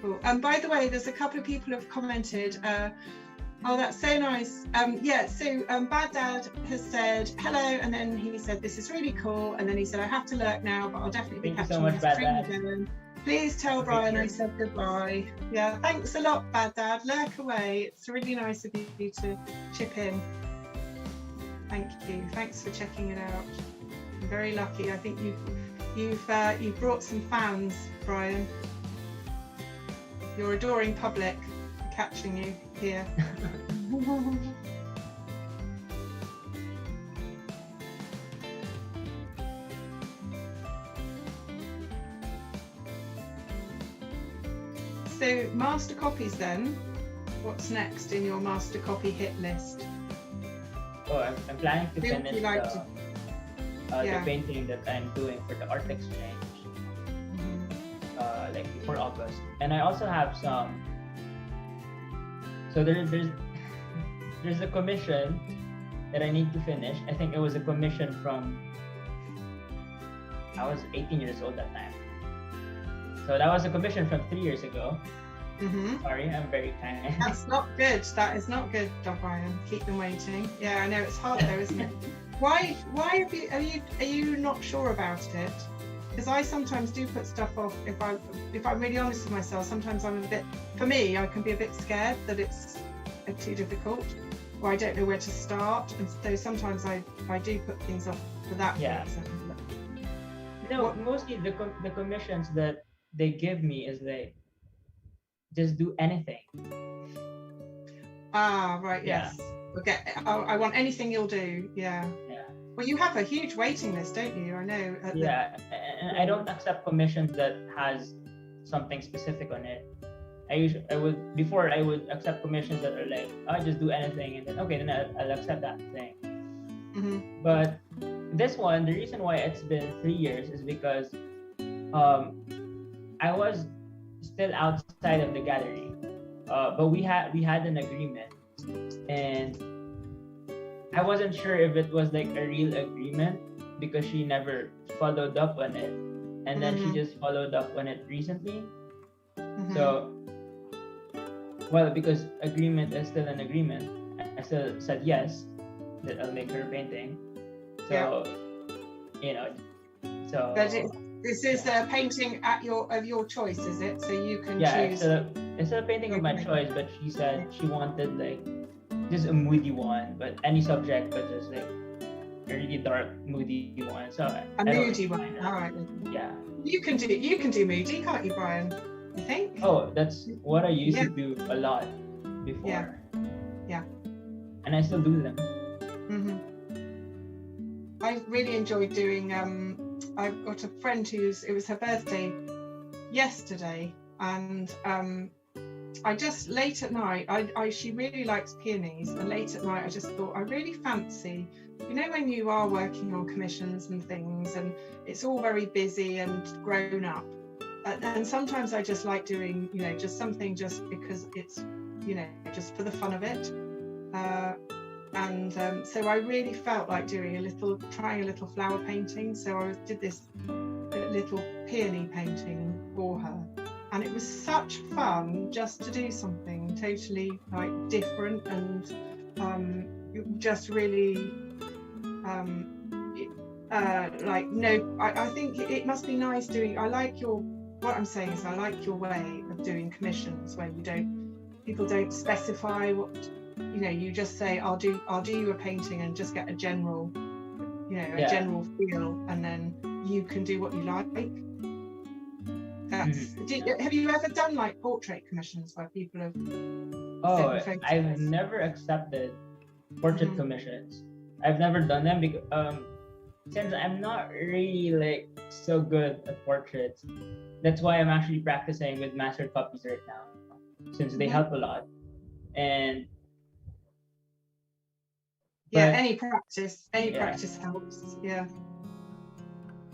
Cool. And by the way, there's a couple of people who have commented. Oh, that's so nice. So Bad Dad has said hello, and then he said this is really cool, and then he said I have to lurk now, but I'll definitely be catching the stream again. Please tell Brian I said goodbye. Yeah, thanks a lot, Bad Dad. Lurk away. It's really nice of you to chip in. Thank you. Thanks for checking it out. I'm very lucky. I think you've brought some fans, Brian. Your adoring public are catching you here. So master copies then. What's next in your master copy hit list? Oh, I'm planning to finish the painting that I'm doing for the art exchange, like before August. And I also have some. So there's a commission that I need to finish. I think it was a commission from, I was 18 years old that time. So that was a commission from 3 years ago. Sorry, I'm very kind. That's not good. That is not good, Brian. Keep them waiting. Yeah, I know it's hard though, isn't it? Why are you not sure about it? Because I sometimes do put stuff off if I'm really honest with myself. Sometimes I'm a bit, for me, I can be a bit scared that it's too difficult, or I don't know where to start, and so sometimes I do put things off for that reason. No, mostly the commissions that they give me is they just do anything. Right. Yeah. Yes. Okay. I want anything you'll do. Yeah. Well, you have a huge waiting list, don't you? I know. And I don't accept commissions that has something specific on it. I would accept commissions that are like, I just do anything, and then I'll accept that thing. But this one, the reason why it's been 3 years is because I was still outside of the gallery, but we had an agreement, and I wasn't sure if it was like a real agreement because she never followed up on it, and then she just followed up on it recently. So, well, because agreement is still an agreement, I still said yes that I'll make her a painting. So, so. But this is a painting of your choice, is it? So you can choose. It's a painting of my choice, but she said she wanted like just a moody one, but any subject, but just like a really dark, moody one. So a moody one. All right. Yeah. You can do moody, can't you, Brian? I think. Oh, that's what I used to do a lot before. Yeah. And I still do them. I really enjoyed doing. I've got a friend it was her birthday yesterday, and I just late at night, she really likes peonies, and late at night I just thought I really fancy, when you are working on commissions and things, and it's all very busy and grown up, and sometimes I just like doing, just something just because it's, just for the fun of it. So I really felt like trying a little flower painting. So I did this little peony painting for her, and it was such fun just to do something totally like different, and just really like, no, I think it must be nice doing. I like what I'm saying is I like your way of doing commissions where people don't specify what, you just say I'll do you a painting and just get a general, a general feel, and then you can do what you like. That's have you ever done like portrait commissions where people have I've never accepted portrait commissions. I've never done them because since I'm not really like so good at portraits, that's why I'm actually practicing with master copies right now, since they help a lot. And any practice helps. Yeah,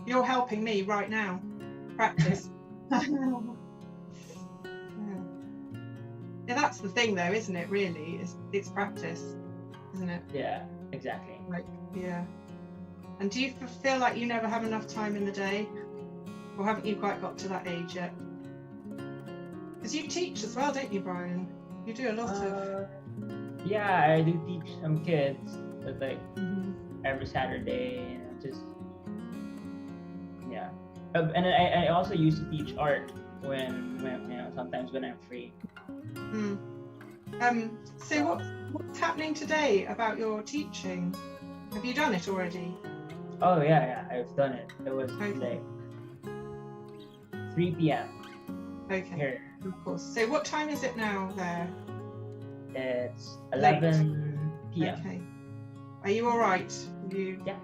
you're helping me right now. Practice. Yeah, that's the thing though, isn't it? Really, it's practice, isn't it? Yeah, exactly. Like, yeah. And do you feel like you never have enough time in the day, or haven't you quite got to that age yet? Because you teach as well, don't you, Brian? You do a lot of. Yeah, I do teach some kids, but like every Saturday, just and I also used to teach art when sometimes when I'm free. So what's happening today about your teaching? Have you done it already? Oh yeah, I've done it. It was like 3 p.m. Okay. Here. Of course. So what time is it now there? It's 11 p.m. Okay. Are you all right? Yeah.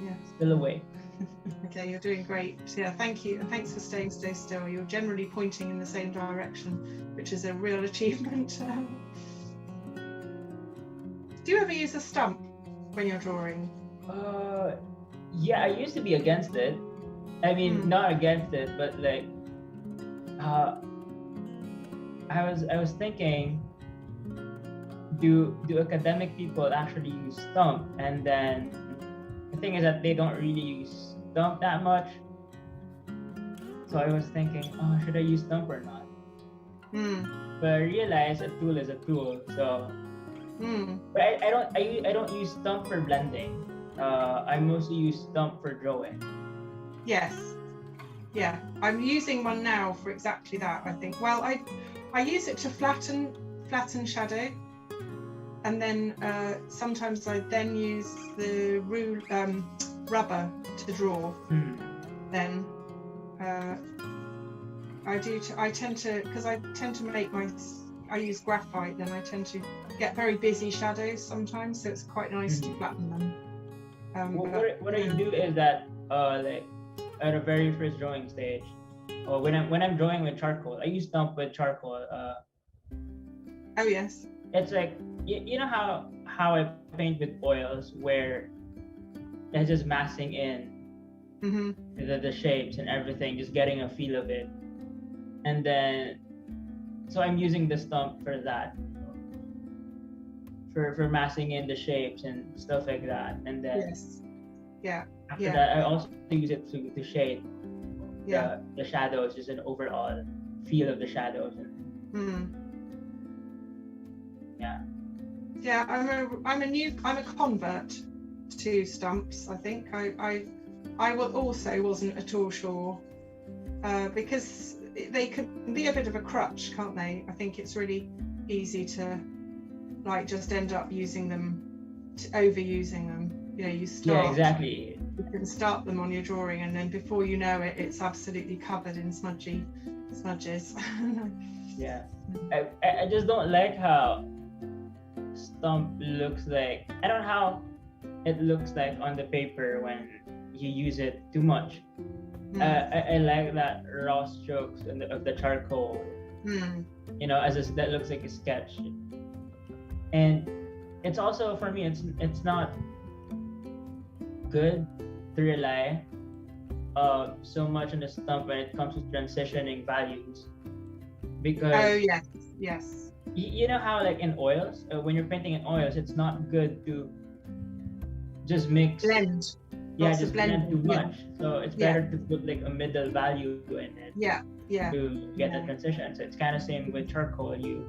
Yeah. Still awake. Okay, you're doing great. Yeah, thank you, and thanks for staying so still. You're generally pointing in the same direction, which is a real achievement. Do you ever use a stump when you're drawing? Yeah, I used to be against it. I mean, not against it, but like, I was thinking, do academic people actually use stump? And then the thing is that they don't really use stump that much. So I was thinking, should I use stump or not? But I realized a tool is a tool. So, but I don't use stump for blending. I mostly use stump for drawing. Yes. Yeah, I'm using one now for exactly that. I think. Well, I use it to flatten shadow, and then sometimes I then use the rubber to draw. Then I tend to make I use graphite, then I tend to get very busy shadows sometimes, so it's quite nice to flatten them. What I do is that like at the very first drawing stage, or when I'm drawing with charcoal, I use stump with charcoal. Oh yes. It's like you know how I paint with oils, where it's just massing in the shapes and everything, just getting a feel of it, and then so I'm using the stump for that, for massing in the shapes and stuff like that, and then after that I also use it to shade the shadows, just an overall feel of the shadows. I'm a convert to stumps. I think I wasn't at all sure because they can be a bit of a crutch, can't they? I think it's really easy to like just end up using them, overusing them. You start. Yeah, exactly. You can start them on your drawing, and then before you know it, it's absolutely covered in smudges. Yeah, I just don't like how stump looks like. I don't know how it looks like on the paper when you use it too much. I like that raw strokes of the charcoal. That looks like a sketch. And it's also, for me, it's not good to rely so much on the stump when it comes to transitioning values, because yes. You know how like in oils, when you're painting in oils, it's not good to just mix Yeah, lots of just blend too blending. Yeah. much. So it's Yeah. better to put like a middle value in it Yeah. Yeah. to get the transition. So it's kind of same with charcoal. You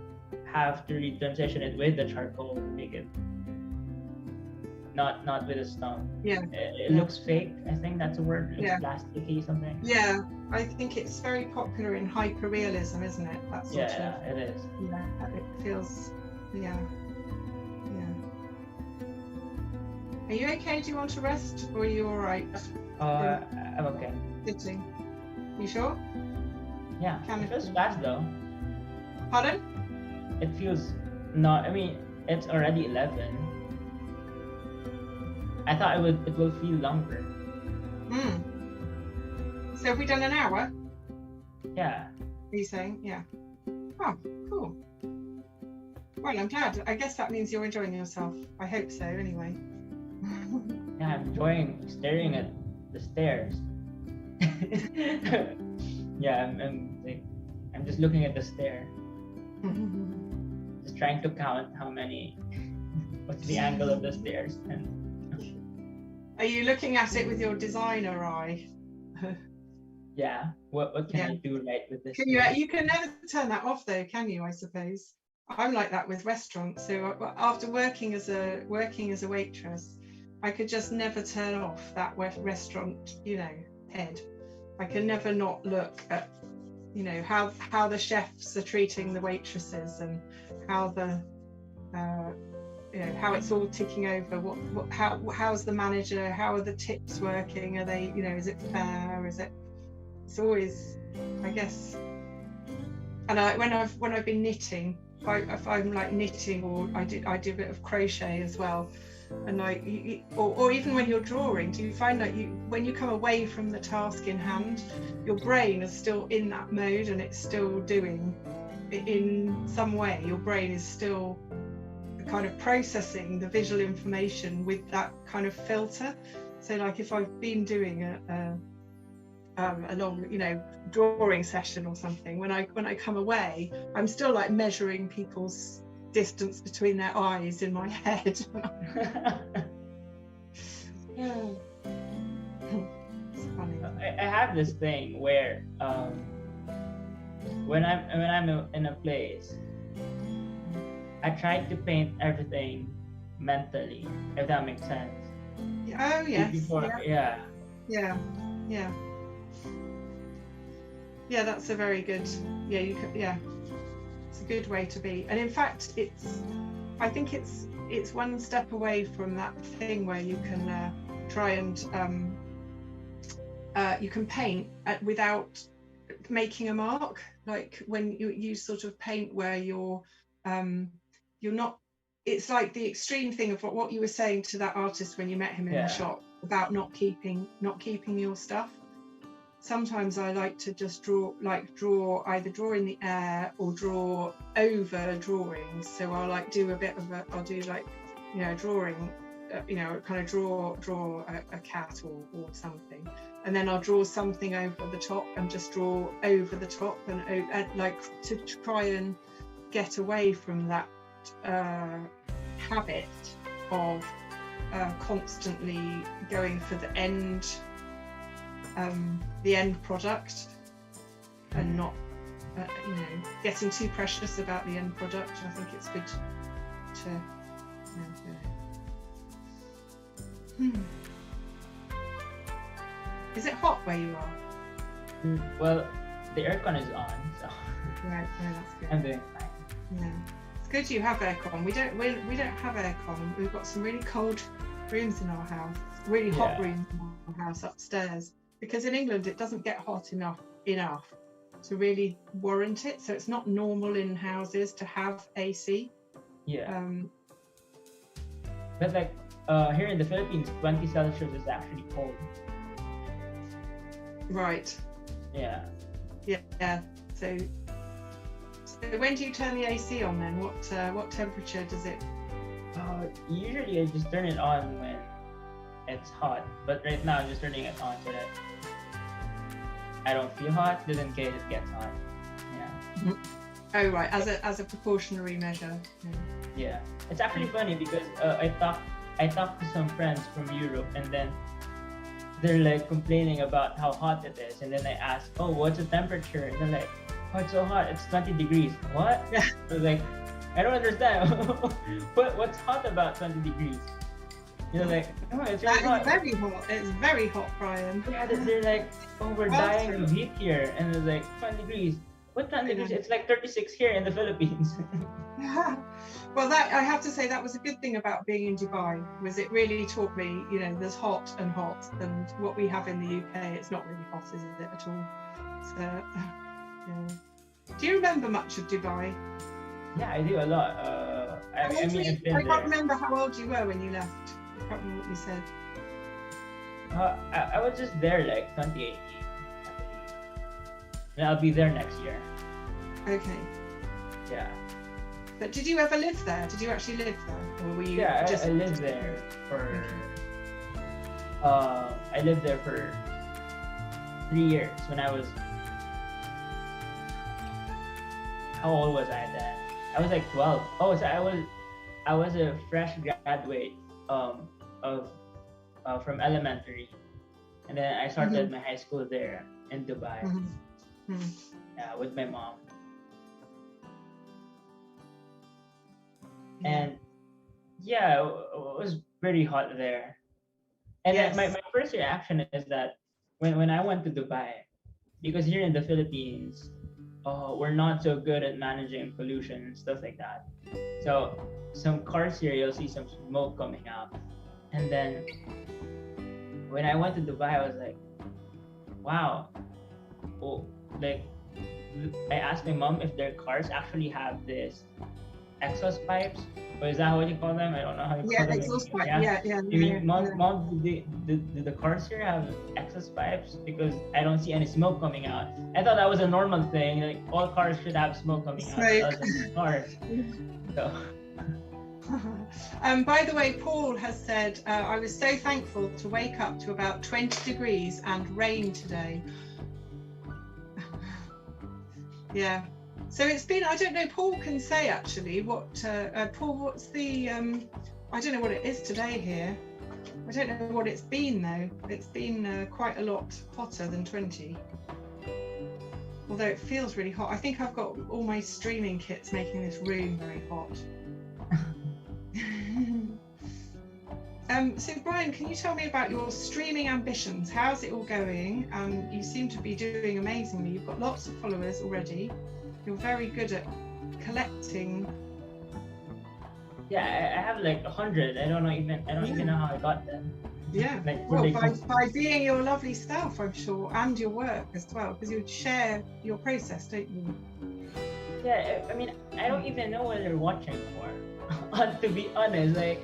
have to retransition it with the charcoal to make it not with a stone. Yeah. It looks fake. I think that's a word. It looks plasticky something. Yeah, I think it's very popular in hyperrealism, isn't it? That sort of. Yeah, it is. Yeah, it feels. Yeah. Yeah. Are you okay? Do you want to rest, or are you all right? I'm okay. Sitting. You sure? Yeah. It feels fast though. Pardon? It feels not. I mean, it's already 11. I thought it will feel longer. So have we done an hour? Yeah. Are you saying? Yeah. Oh, cool. Well, I'm glad. I guess that means you're enjoying yourself. I hope so, anyway. Yeah, I'm enjoying staring at the stairs. Yeah, I'm just looking at the stair. Just trying to count how many. What's the angle of the stairs? And are you looking at it with your designer eye? Yeah. What can I do right with this? You can never turn that off though, can you? I suppose. I'm like that with restaurants. So after working as a waitress, I could just never turn off that restaurant, head. I can never not look at, how the chefs are treating the waitresses and how the, how it's all ticking over. How's the manager? How are the tips working? Are they, is it fair? It's always, I guess. And when I've been knitting, if I'm like knitting, or I do a bit of crochet as well, and like, or even when you're drawing, do you find that when you come away from the task in hand, your brain is still in that mode and it's still doing in some way. Your brain is still kind of processing the visual information with that kind of filter. So like if I've been doing a long, drawing session or something, when I come away, I'm still like measuring people's distance between their eyes in my head. Yeah. It's funny. I have this thing where when I'm in a place, I try to paint everything mentally, if that makes sense. Oh yes. Yeah. Yeah, that's a very good. Yeah, it's a good way to be. And in fact, I think it's one step away from that thing where you can try and you can paint without making a mark. Like when you sort of paint where you're not. It's like the extreme thing of what you were saying to that artist when you met him in the shop about not keeping your stuff. Sometimes I like to just either draw in the air or draw over drawings. So I'll like do a bit of I'll do like, drawing, kind of draw a cat or something. And then I'll draw something over the top and just draw over the top and like to try and get away from that habit of constantly going for the end product and not getting too precious about the end product. I think it's good to Is it hot where you are? Well, the aircon is on, so right, no, that's good. I'm doing fine. Yeah, it's good you have aircon. We don't have aircon. We've got some really cold rooms in our house, really hot rooms in our house upstairs, because in England it doesn't get hot enough to really warrant it. So it's not normal in houses to have AC. But like here in the Philippines, 20 Celsius is actually cold. Right. Yeah. So when do you turn the AC on then? What temperature does it? Usually I just turn it on when it's hot, but right now I'm just turning it on so that I don't feel hot, just in case it gets hot. Yeah. Oh right, as a precautionary measure. Yeah. It's actually funny because I talked to some friends from Europe, and then they're like complaining about how hot it is, and then I ask, oh, what's the temperature? And they're like, oh, it's so hot, it's 20 degrees. What? Yeah. I was like, I don't understand. What's hot about 20 degrees? You know, like, oh, it's really hot. Very hot. It's very hot, Brian. Yeah, they're like, oh, we're dying of heat here, and it's like 20 degrees. What 20 degrees? It's like 36 here in the Philippines. Yeah. Well, that I have to say that was a good thing about being in Dubai, was it really taught me, you know, there's hot, and what we have in the UK, it's not really hot, is it at all? So, yeah. Do you remember much of Dubai? Yeah, I do a lot. I can't remember how old you were when you left. I can't remember what you said. I was just there like 2018. And I'll be there next year. Okay. Yeah. But did you ever live there? Did you actually live there? Or were you just... I lived there for... I lived there for 3 years when I was... How old was I then? I was like 12. Oh, so I was a fresh graduate from elementary, and then I started my high school there in Dubai. Yeah, with my mom. And yeah, it was pretty hot there. And yes. my first reaction is that when I went to Dubai, because here in the Philippines, we're not so good at managing pollution and stuff like that. So some cars here, you'll see some smoke coming out. And then when I went to Dubai, I was like, wow. Oh, like, I asked my mom if their cars actually have this exhaust pipes, or is that what you call them? I don't know how you call them. Exhaust pipe. Yeah. Mom, do the cars here have exhaust pipes? Because I don't see any smoke coming out. I thought that was a normal thing. Like, all cars should have smoke coming out. Cars. So. By the way, Paul has said, I was so thankful to wake up to about 20 degrees and rain today. Yeah. So it's been, I don't know, Paul can say actually what, Paul, what's the, I don't know what it is today here. I don't know what it's been though. It's been quite a lot hotter than 20. Although it feels really hot. I think I've got all my streaming kits making this room very hot. So Brian, can you tell me about your streaming ambitions? How's it all going? You seem to be doing amazingly. You've got lots of followers already. You're very good at collecting. Yeah, I have like 100. I don't even know how I got them. Yeah, like, well, by being your lovely self, I'm sure, and your work as well, because you share your process, don't you? Yeah, I mean, I don't even know what they're watching for. To be honest, like,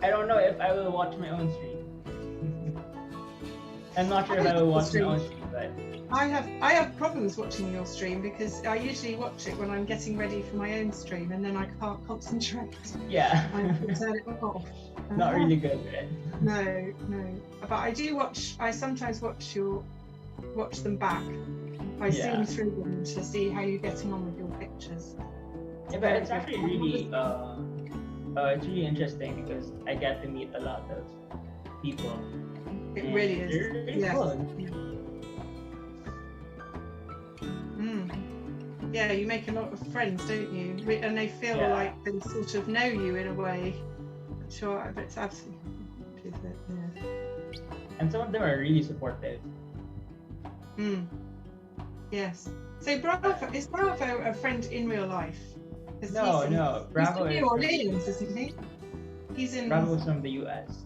I don't know if I will watch my own stream. I'm not sure if I will watch my own stream, but I have problems watching your stream because I usually watch it when I'm getting ready for my own stream, and then I can't concentrate. Yeah. I have to turn it off. Not really good, right? No. But I do watch. I sometimes watch them back. I zoom through them to see how you're getting on with your pictures. Yeah, but it's actually really it's really interesting because I get to meet a lot of people. It really is. They're really fun. Yeah, you make a lot of friends, don't you? And they feel like they sort of know you in a way. Sure, it's absolutely. Yeah. And some of them are really supportive. Yes. So Bravo, is Bravo a friend in real life? No. Bravo is in New Orleans, isn't he? He's in. Bravo's from the US.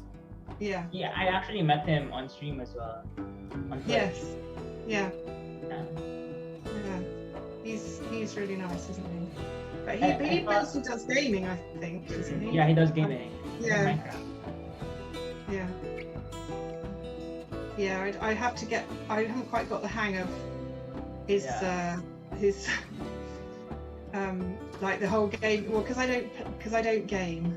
Yeah. Yeah, I actually met him on stream as well. On Twitch. Yes. Yeah. He's really nice, isn't he? But he mostly does gaming, I think, doesn't he? Yeah, he does gaming. Yeah. Yeah, I haven't quite got the hang of his like the whole game. Well, because I don't game.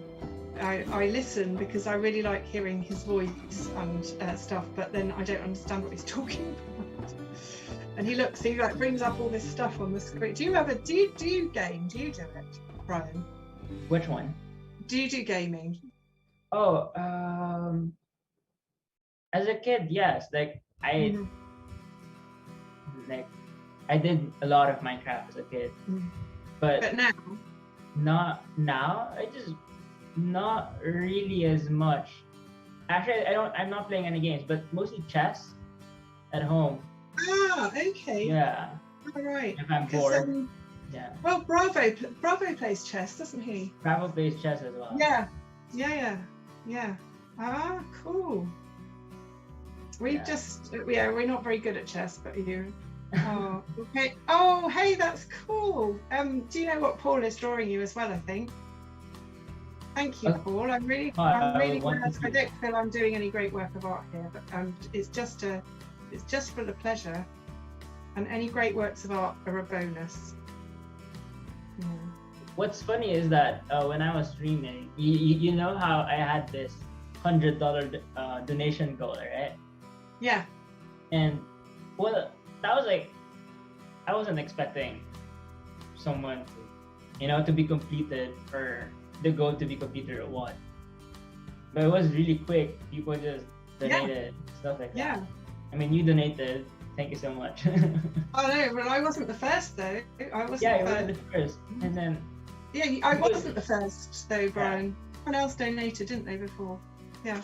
I listen because I really like hearing his voice and stuff, but then I don't understand what he's talking about. And he like brings up all this stuff on the screen. Do you game? Do you do it, Brian? Which one? Do you do gaming? Oh, As a kid, yes. Mhm. Like I did a lot of Minecraft as a kid, but But now, not now. I just not really as much. Actually, I'm not playing any games, but mostly chess at home. okay, Yeah, all right. if I'm Because bored. Yeah. well, Bravo plays chess, doesn't he? Bravo plays chess as well. Yeah, yeah. Ah, cool. We're not very good at chess, but you. Oh, okay. Oh, hey, that's cool. Do you know what Paul is drawing you as well? I think. Thank you, Paul. I'm really glad. I don't feel I'm doing any great work of art here, but it's just for the pleasure, and any great works of art are a bonus. Yeah. What's funny is that when I was streaming, you know how I had this $100 donation goal, right? Yeah. And well, that was like, I wasn't expecting someone to be completed, or the goal to be completed or what. But it was really quick. People just donated, stuff like that. I mean, you donated. Thank you so much. Oh no, but I wasn't the first though. I wasn't. Yeah, you were the first, and then. Yeah, I wasn't the first though, Brian. Yeah. Someone else donated, didn't they, before? Yeah.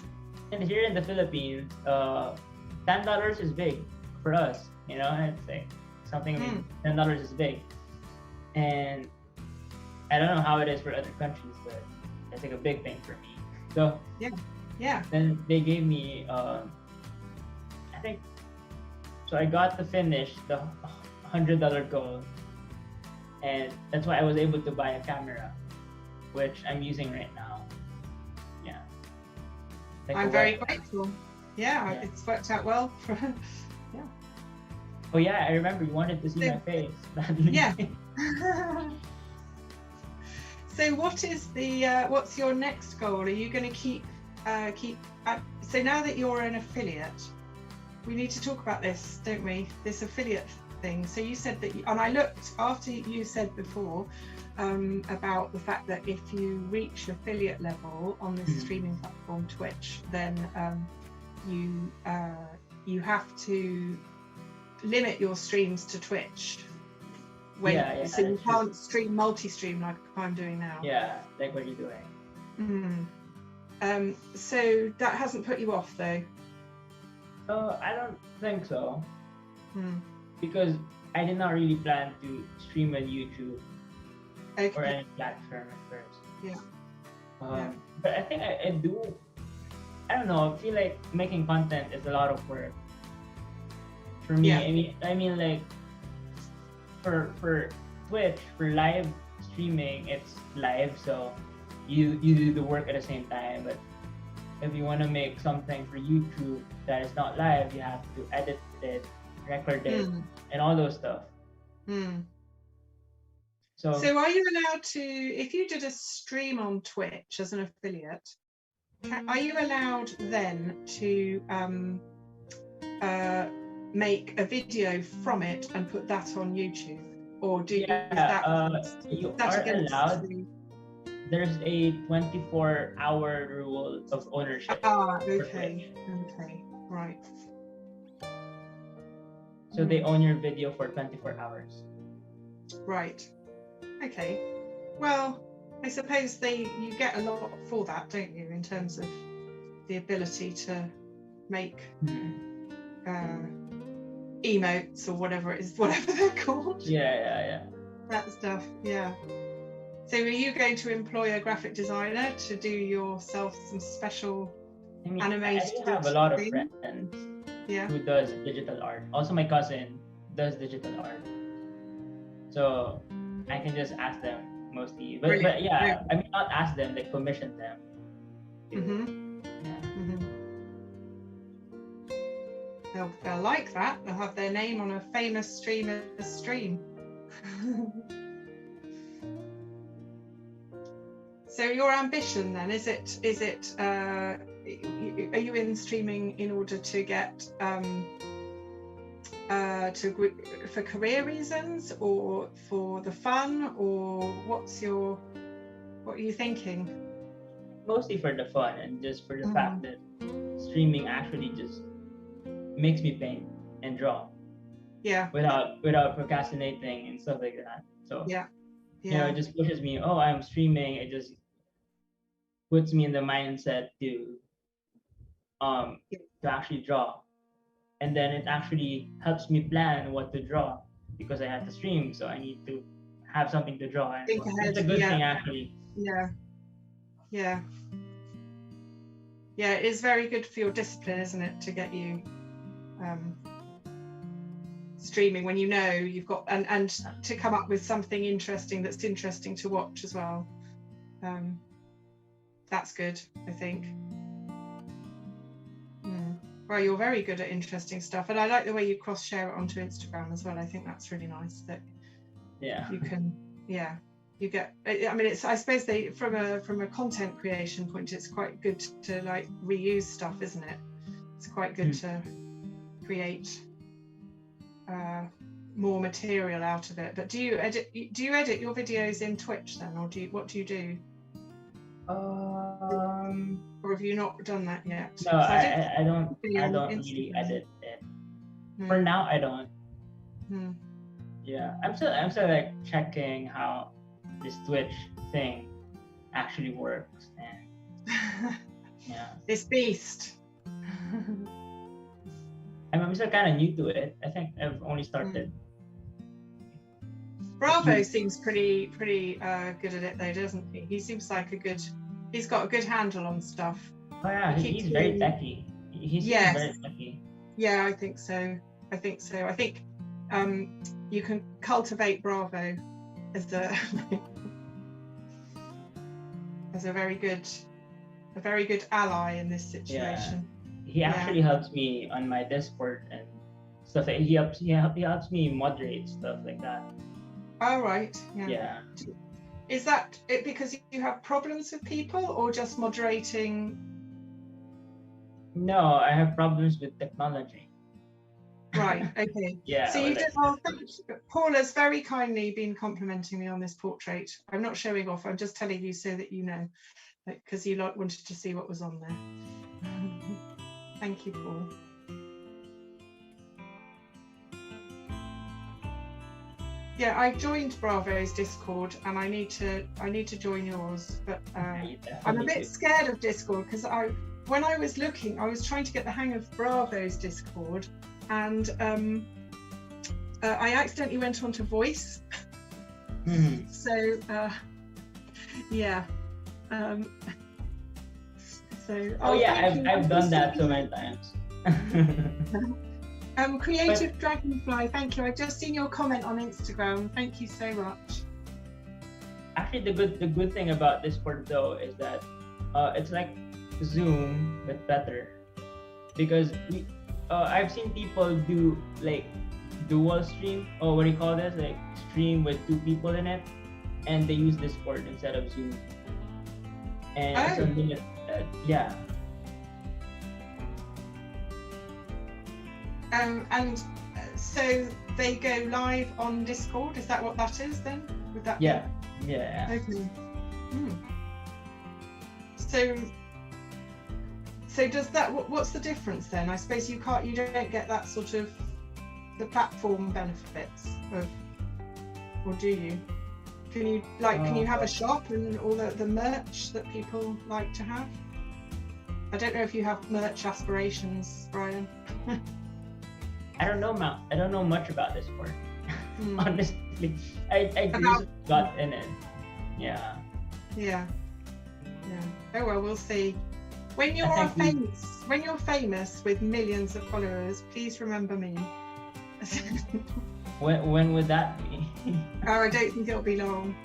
And here in the Philippines, $10 is big for us. It's like something. $10 is big, and I don't know how it is for other countries, but it's like a big thing for me. So yeah. Then they gave me, I think, so I got to finish the $100 goal, and that's why I was able to buy a camera, which I'm using right now. Yeah. I'm very grateful. Yeah, it's worked out well for. Yeah. Oh yeah, I remember you wanted to see my face. Yeah. So what is what's your next goal? Are you going to keep so now that you're an affiliate, we need to talk about this, don't we? This affiliate thing. So you said that, and I looked after you said before about the fact that if you reach affiliate level on this streaming platform Twitch, then you have to limit your streams to Twitch. So you can't stream multi-stream like I'm doing now. Yeah, like what you're doing. So that hasn't put you off though? I don't think so. Because I did not really plan to stream on YouTube or any platform at first. Yeah. But I think I do. I don't know. I feel like making content is a lot of work for me. Yeah. I mean, like for Twitch, for live streaming, it's live, so you do the work at the same time. But if you want to make something for YouTube that is not live, you have to edit it, record it, and all those stuff. So are you allowed to, if you did a stream on Twitch as an affiliate, are you allowed then to make a video from it and put that on YouTube? Or do you are allowed. There's a 24-hour rule of ownership. Okay, right. So they own your video for 24 hours. Right. Okay. Well, I suppose you get a lot for that, don't you, in terms of the ability to make emotes or whatever they're called. Yeah. That stuff, yeah. So are you going to employ a graphic designer to do yourself some special animated? I have a lot of friends who does digital art. Also, my cousin does digital art. So I can just ask them mostly. But yeah, I mean, not ask them, like commission them. They'll like that. They'll have their name on a famous streamer's stream. So your ambition then, is it are you in streaming in order to get for career reasons, or for the fun, or what are you thinking? Mostly for the fun, and just for the fact that streaming actually just makes me paint and draw. Yeah. Without procrastinating and stuff like that. So Yeah. it just pushes me. Oh, I'm streaming. It just puts me in the mindset to actually draw, and then it actually helps me plan what to draw because I have to stream, so I need to have something to draw. And Think ahead. It's a good thing actually. Yeah. Yeah. Yeah, it is very good for your discipline, isn't it, to get you streaming when you know you've got and to come up with something interesting that's interesting to watch as well. That's good, I think. Well, you're very good at interesting stuff, and I like the way you cross share it onto Instagram as well. I think that's really nice that you can you get, I mean, it's, I suppose from a content creation point, it's quite good to like reuse stuff, isn't it? It's quite good to create more material out of it. But do you edit your videos in Twitch then, or what do you do? Or have you not done that yet? No, I don't really edit it. For now, I don't. Yeah, I'm still like checking how this Twitch thing actually works, and this beast. I'm still kind of new to it. I think I've only started. Bravo seems pretty good at it though, doesn't he? He seems like he's got a good handle on stuff. Oh yeah, he's very techy. He's very techy. Yeah, I think so. I think you can cultivate Bravo as a a very good ally in this situation. Yeah. He actually helps me on my Discord and stuff. He helps me moderate stuff like that. Oh right. Yeah. Is that it because you have problems with people, or just moderating? No, I have problems with technology. Right, okay. Yeah. So Paula's very kindly been complimenting me on this portrait. I'm not showing off, I'm just telling you so that you know, because you wanted to see what was on there. Thank you, Paul. Yeah, I joined Bravo's Discord, and I need to join yours, but I'm a bit scared of Discord because when I was looking, I was trying to get the hang of Bravo's Discord, and I accidentally went onto Voice. So yeah. I've done that so many times. Creative Dragonfly, thank you. I've just seen your comment on Instagram. Thank you so much. Actually, the good thing about Discord though is that it's like Zoom but better, because I've seen people do like dual stream, or what do you call this? Like stream with 2 people in it, and they use Discord instead of Zoom. And something that, yeah. And so they go live on Discord. Is that what that is then? Would that? Yeah. Be? Yeah. Okay. So does that? What's the difference then? I suppose you don't get that sort of the platform benefits of, or do you? Can you have a shop and all the merch that people like to have? I don't know if you have merch aspirations, Brian. I don't know much about Discord. Honestly, I just got in it. Yeah. Oh well, we'll see. When you're famous with millions of followers, please remember me. When would that be? Oh, I don't think it'll be long.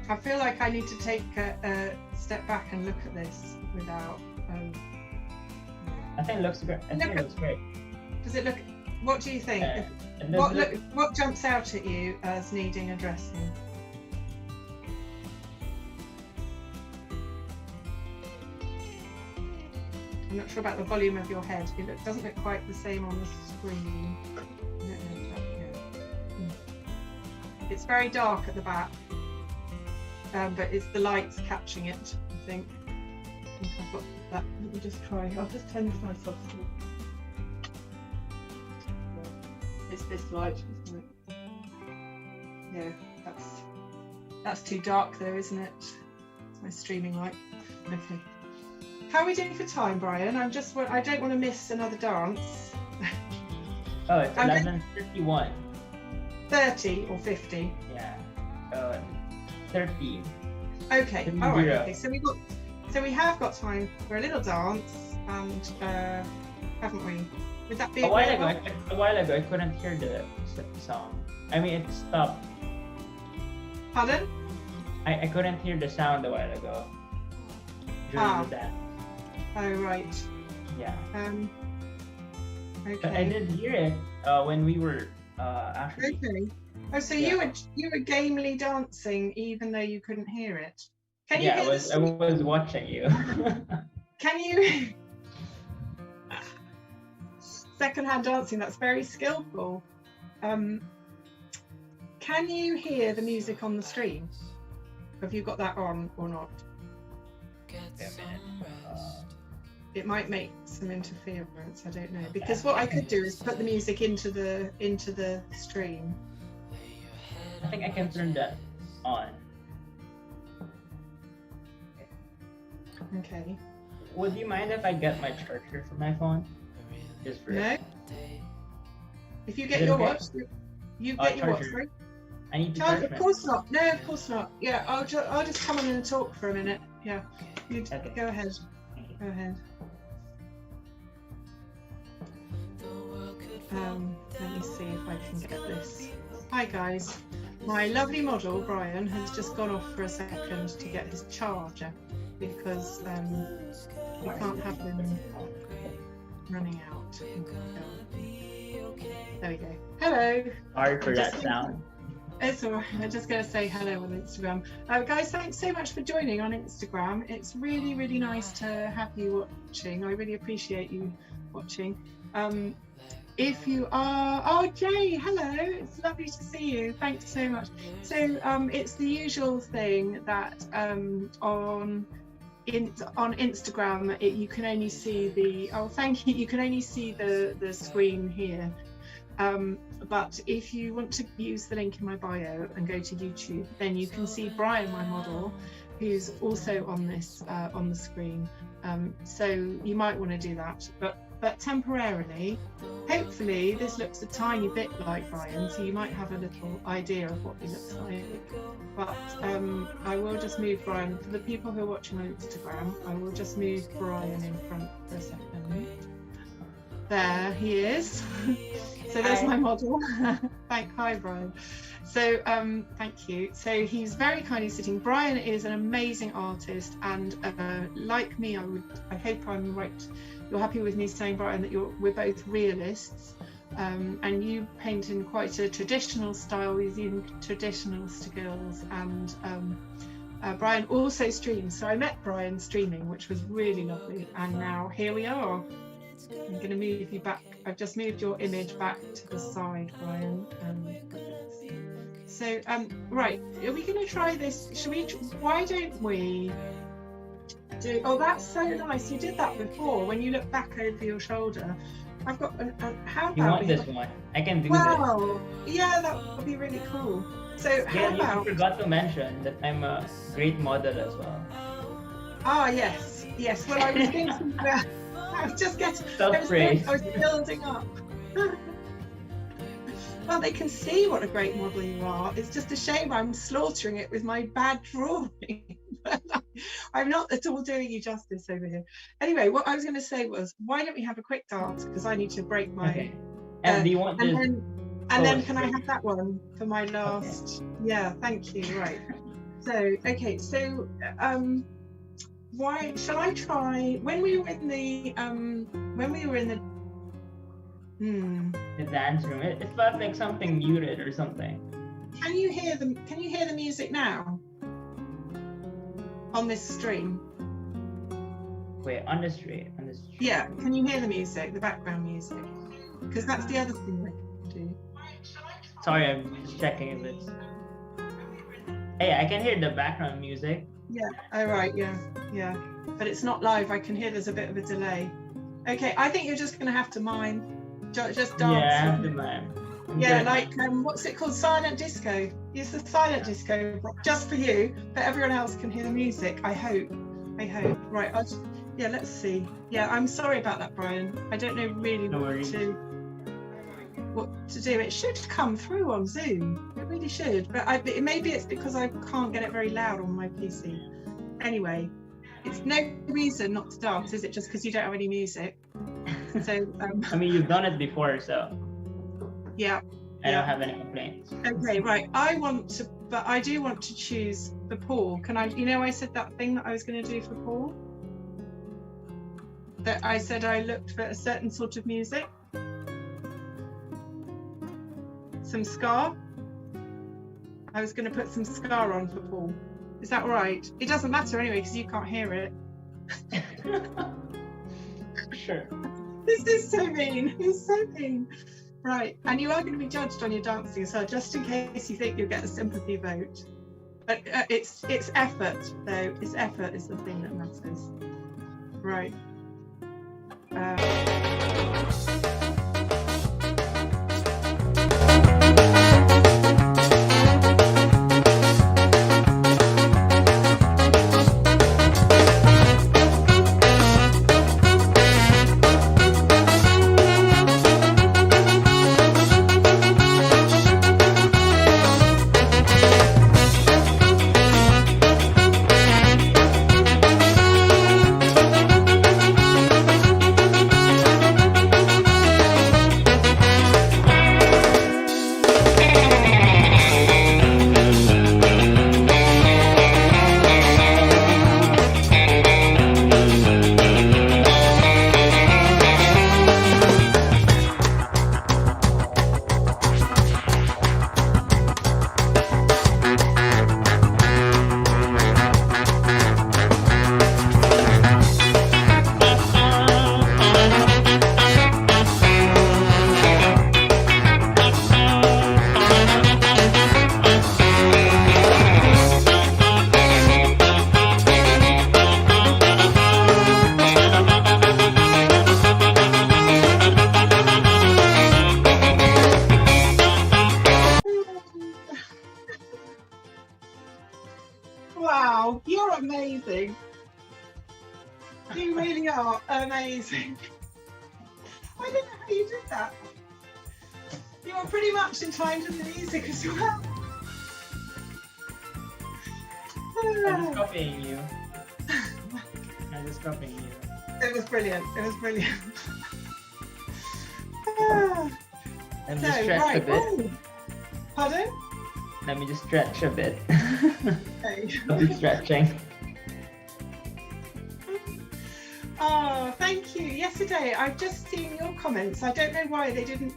I feel like I need to take a step back and look at this without. I think it looks great. Does it look? What do you think? What jumps out at you as needing addressing? I'm not sure about the volume of your head. It doesn't look quite the same on the screen. It's very dark at the back. but it's the light's catching it, I think. I think I've got that. Let me just try. I'll just turn this light off. It's this light, isn't it? Yeah, that's too dark though, isn't it? It's my streaming light. Okay. How are we doing for time, Brian? I don't want to miss another dance. Oh, it's 11:51. 30 or 50? Yeah. 30. Okay. All right. Okay. So we have got time for a little dance, and haven't we? Would that be a while ago? I couldn't hear the song. I mean, it stopped. Pardon? I couldn't hear the sound a while ago during the dance. Oh right. Yeah. Okay. But I did hear it when we were actually. Okay. Oh, so you were gamely dancing even though you couldn't hear it. Can you hear I was watching you. Can you? Secondhand dancing. That's very skillful. Can you hear the music on the stream? Have you got that on or not? It might make some interference. I don't know, because what I could do is put the music into the stream. I think I can turn that on. Okay. Would you mind if I get my charger for my phone? Just for no. If you get your watch, you get your watch. Right? I need to charge. Of course not. No, of course not. Yeah, I'll just come on and talk for a minute. Yeah. You okay. Go ahead. Go ahead. Let me see if I can get this. Hi guys. My lovely model Brian has just gone off for a second to get his charger because we can't have them running out. There we go. Hello. Sorry for that sound. It's all right. I'm just going to say hello on Instagram. Guys, thanks so much for joining on Instagram. It's really, really nice to have you watching. I really appreciate you watching. If you are, oh Jay, hello, it's lovely to see you. Thanks so much. So it's the usual thing that on Instagram you can only see the, oh thank you, you can only see the screen here. But if you want to use the link in my bio and go to YouTube, then you can see Brian, my model, who's also on this on the screen. So you might want to do that, but temporarily, hopefully this looks a tiny bit like Brian, so you might have a little idea of what he looks like. But I will just move Brian, for the people who are watching on Instagram, I will just move Brian in front for a second. There he is. So there's my model. Hi Brian. So thank you. So he's very kindly sitting. Brian is an amazing artist, and like me, I hope I'm right. You're happy with me saying, Brian, that we're both realists, and you paint in quite a traditional style using traditional skills. And Brian also streams. So I met Brian streaming, which was really lovely. And now here we are. I'm going to move you back. I've just moved your image back to the side, Brian. So, right, are we going to try this? Why don't we do, oh, that's so nice. You did that before when you look back over your shoulder. I've got how about you want this one? I can do wow. This. Yeah, that would be really cool. So how about... You forgot to mention that I'm a great model as well. Ah, yes. Well, I was thinking about... I was just getting... I was building up. Well, they can see what a great model you are. It's just a shame I'm slaughtering it with my bad drawing. I'm not at all doing you justice over here. Anyway, what I was going to say was, why don't we have a quick dance? Because I need to break my... Okay. And do you want this? And then can I have that one for my last... Okay. Yeah, thank you. Right. So, okay. So, why shall I try when we were in the the dance room? It felt like something muted or something. Can you hear the music now on this stream? Wait, on the stream. Yeah, can you hear the music, the background music? Because that's the other thing we can do. Sorry, I'm just checking if it's. Hey, I can hear the background music. Yeah. Oh, right. Yeah. But it's not live. I can hear there's a bit of a delay. Okay. I think you're just going to have to mime. Just dance. Yeah, I have to mime. Yeah, like what's it called? Silent disco. Use the silent disco just for you, but everyone else can hear the music. I hope. Right. Yeah. Let's see. Yeah. I'm sorry about that, Brian. I don't know really what to do. It should come through on Zoom. It really should. But maybe it's because I can't get it very loud on my PC. Anyway, it's no reason not to dance, is it? Just because you don't have any music. So. I mean, you've done it before, so. Yeah. I don't have any complaints. Okay, right. I do want to choose for Paul. Can I? I said that thing that I was going to do for Paul. That I said I looked for a certain sort of music. Some ska. I was going to put some ska on for Paul. Is that right? It doesn't matter anyway because you can't hear it. Sure. This is so mean. It's so mean. Right, and you are going to be judged on your dancing, so just in case you think you'll get a sympathy vote. But it's effort, though. It's effort is the thing that matters. Right. Wow, you're amazing. You really are amazing. I don't know how you did that. You were pretty much in time to the music as well. I'm just copying you. It was brilliant. Let me just stretch a bit. Oh. Pardon? Let me just stretch a bit. Okay. I'll be stretching. Oh, thank you. Yesterday, I've just seen your comments. I don't know why they didn't.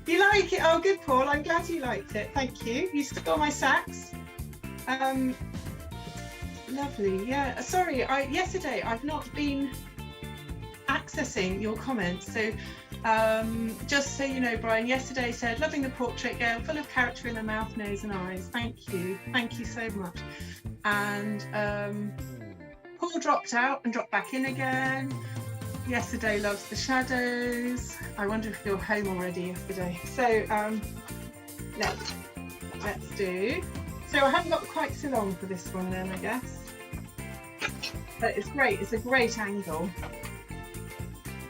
You like it? Oh, good, Paul. I'm glad you liked it. Thank you. You stole my sax. Lovely. Yeah. Sorry. Yesterday, I've not been accessing your comments. So, just so you know, Brian, yesterday said, loving the portrait girl, full of character in her mouth, nose and eyes. Thank you so much. And Paul dropped out and dropped back in again. Yesterday loves the shadows. I wonder if you're home already yesterday. So let's do. So I haven't got quite so long for this one then, I guess. But it's great. It's a great angle.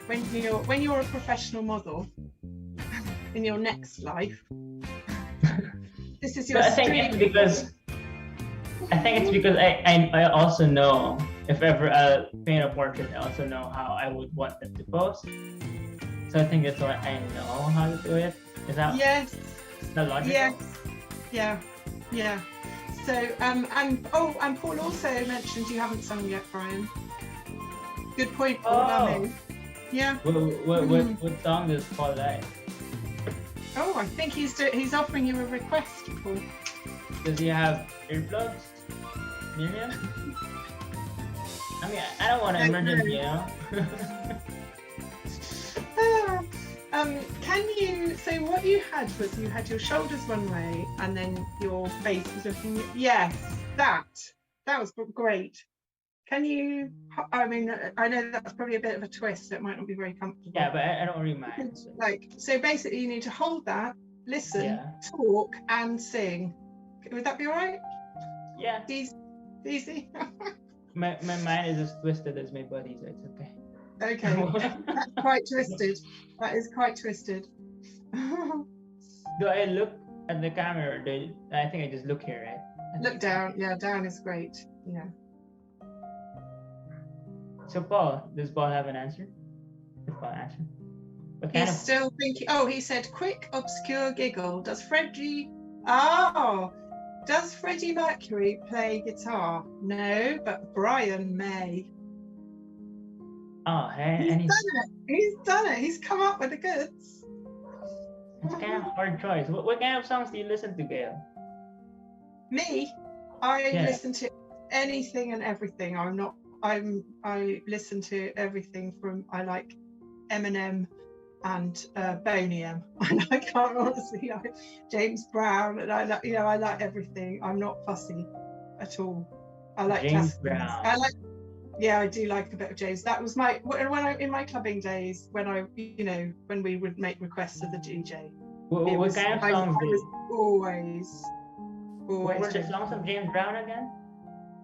When you're a professional model in your next life, this is your. But I think it's because I also know if ever I paint a portrait, I also know how I would want them to pose. So I think that's why I know how to do it. Is that the logical? Yes. Yeah. So and Paul also mentioned you haven't sung yet, Brian. Good point, Paul. Yeah. What song does Paul like? Oh, I think he's offering you a request, Paul. Does he have earplugs? Miriam? I mean, I don't want to murder him, you know? Can you? So what you had was you had your shoulders one way, and then your face was looking. Yes, that was great. Can you? I mean, I know that's probably a bit of a twist. So it might not be very comfortable. Yeah, but I don't really mind. Like, so basically, you need to hold that, listen, talk, and sing. Would that be all right? Yeah. Easy. My mind is as twisted as my body, so it's okay. Okay, that's quite twisted. That is quite twisted. Do I look at the camera? Or I think I just look here, right? Look down. Yeah, down is great. Yeah. So Paul, does Paul have an answer? Does Paul answer? He's still thinking. Oh, he said, quick, obscure giggle. Does Freddie Mercury play guitar? No, but Brian may. Oh, hey, He's done it. He's come up with the goods. It's kind of hard choice. What kind of songs do you listen to, Gail? Me? I listen to anything and everything. I listen to everything from, I like Eminem and Boney M. I can't honestly like James Brown, and I like everything. I'm not fussy at all. I like James Brown. I do like a bit of James. That was in my clubbing days when we would make requests to the DJ. What kind of songs? I was always. What were the songs of James Brown again?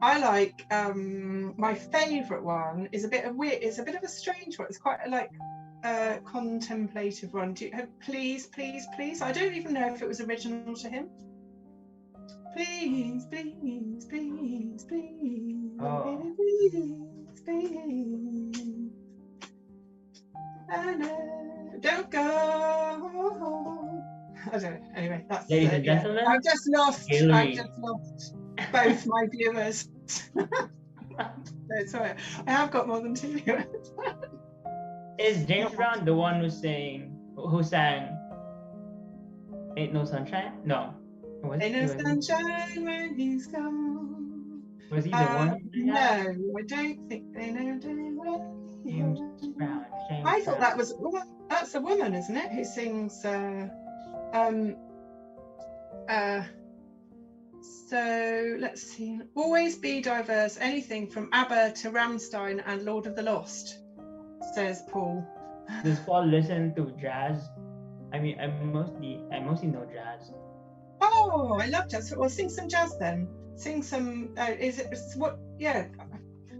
I like my favourite one is a bit of weird. It's a bit of a strange one. It's quite like a contemplative one. Please, please, please. I don't even know if it was original to him. Please, please, please, please, oh. please, please. Don't go. I don't know. Anyway, that's. Ladies and gentlemen, I've just lost both my viewers. No, sorry, I have got more than 2 viewers. Is James Brown the one who sang "Ain't No Sunshine"? No. Ain't no sunshine when he's gone. Was he the one? No, I don't think they know. James Brown. I thought that was that's a woman, isn't it? Who sings. So let's see. Always be diverse. Anything from ABBA to Rammstein and Lord of the Lost, says Paul. Does Paul listen to jazz? I mean, I mostly know jazz. Oh, I love jazz. Well, sing some jazz then. Sing some. Yeah.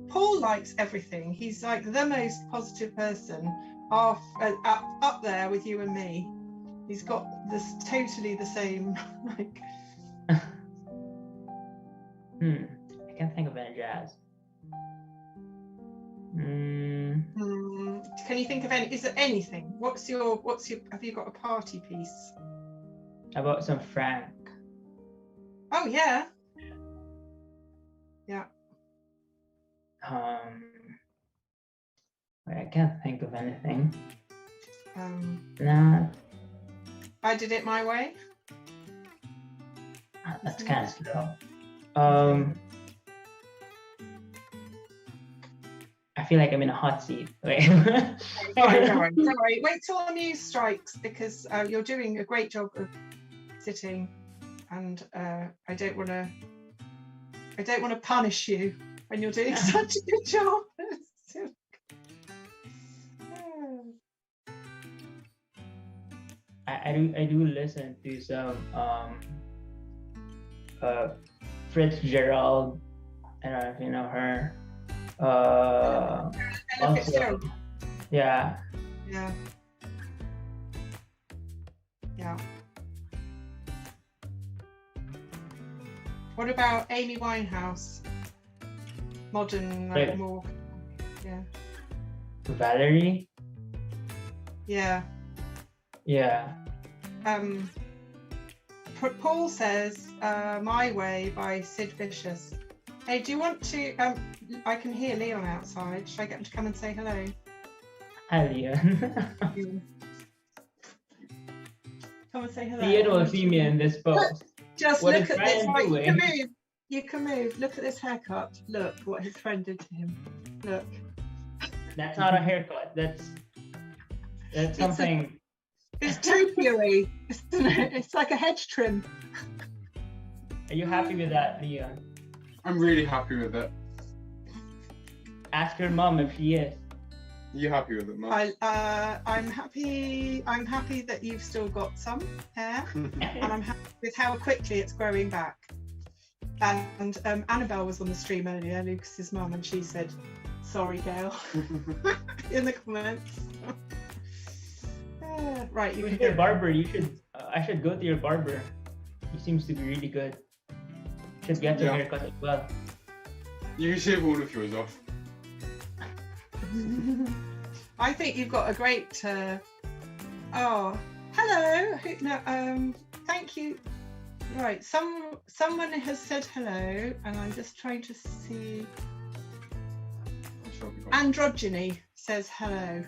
Paul likes everything. He's like the most positive person up there with you and me. He's got this totally the same like. I can't think of any jazz. Can you think of any? Is there anything? What's your? Have you got a party piece? How about some Frank? Oh yeah. Yeah. I can't think of anything. No. I Did It My Way. That's kind of slow. I feel like I'm in a hot seat. Wait. Don't worry. Wait till the muse strikes, because you're doing a great job of sitting, and I don't want to punish you when you're doing such a good job. I do listen to some Fitzgerald. I don't know if you know her. Also, yeah. What about Amy Winehouse? Modern, like, more. Yeah. Valerie. Yeah. Paul says My Way by Sid Vicious. Hey, do you want to I can hear Leon outside. Should I get him to come and say hello? Hi, Leon. Come and say hello. Leon will see me in this post. Just what look at this. Right, you can move. Look at this haircut. Look what his friend did to him. Look. That's not a haircut. That's something. It's topiary, isn't it? It's like a hedge trim. Are you happy with that, Leon? I'm really happy with it. Ask your mom if she is. You happy with it, Mum? I'm happy. I'm happy that you've still got some hair, and I'm happy with how quickly it's growing back. And Annabelle was on the stream earlier, Lucas's mum, and she said, "Sorry, Gail," in the comments. Right, you can your barber. You should. I should go to your barber. He seems to be really good. Should get your haircut as well. You can shave all of yours off. I think you've got a great. Oh, hello. No, thank you. Right, someone has said hello, and I'm just trying to see. Androgyny says hello.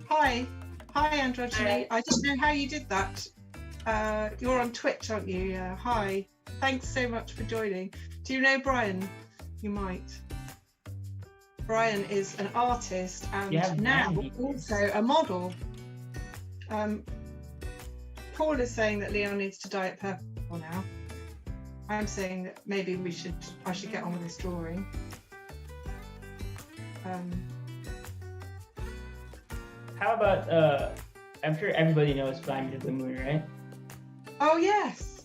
Hi, Androgyny. I don't know how you did that. You're on Twitch, aren't you? Yeah. Hi. Thanks so much for joining. Do you know Brian? You might. Brian is an artist and now also a model. Paul is saying that Leon needs to dye it purple now. I'm saying that maybe I should get on with this drawing. How about I'm sure everybody knows Fly Me to the Moon, right? Oh yes.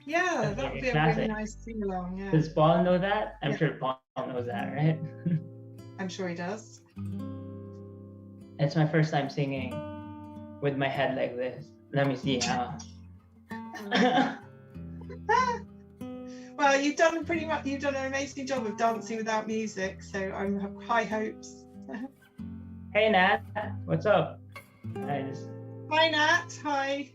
Yeah, Okay, that would be a really nice sing along. Yeah. Does Paul know that? I'm sure Paul knows that, right? I'm sure he does. It's my first time singing with my head like this. Let me see how. Well, you've done an amazing job of dancing without music, so I have high hopes. Hey Nat, what's up? Hi Nat, hi.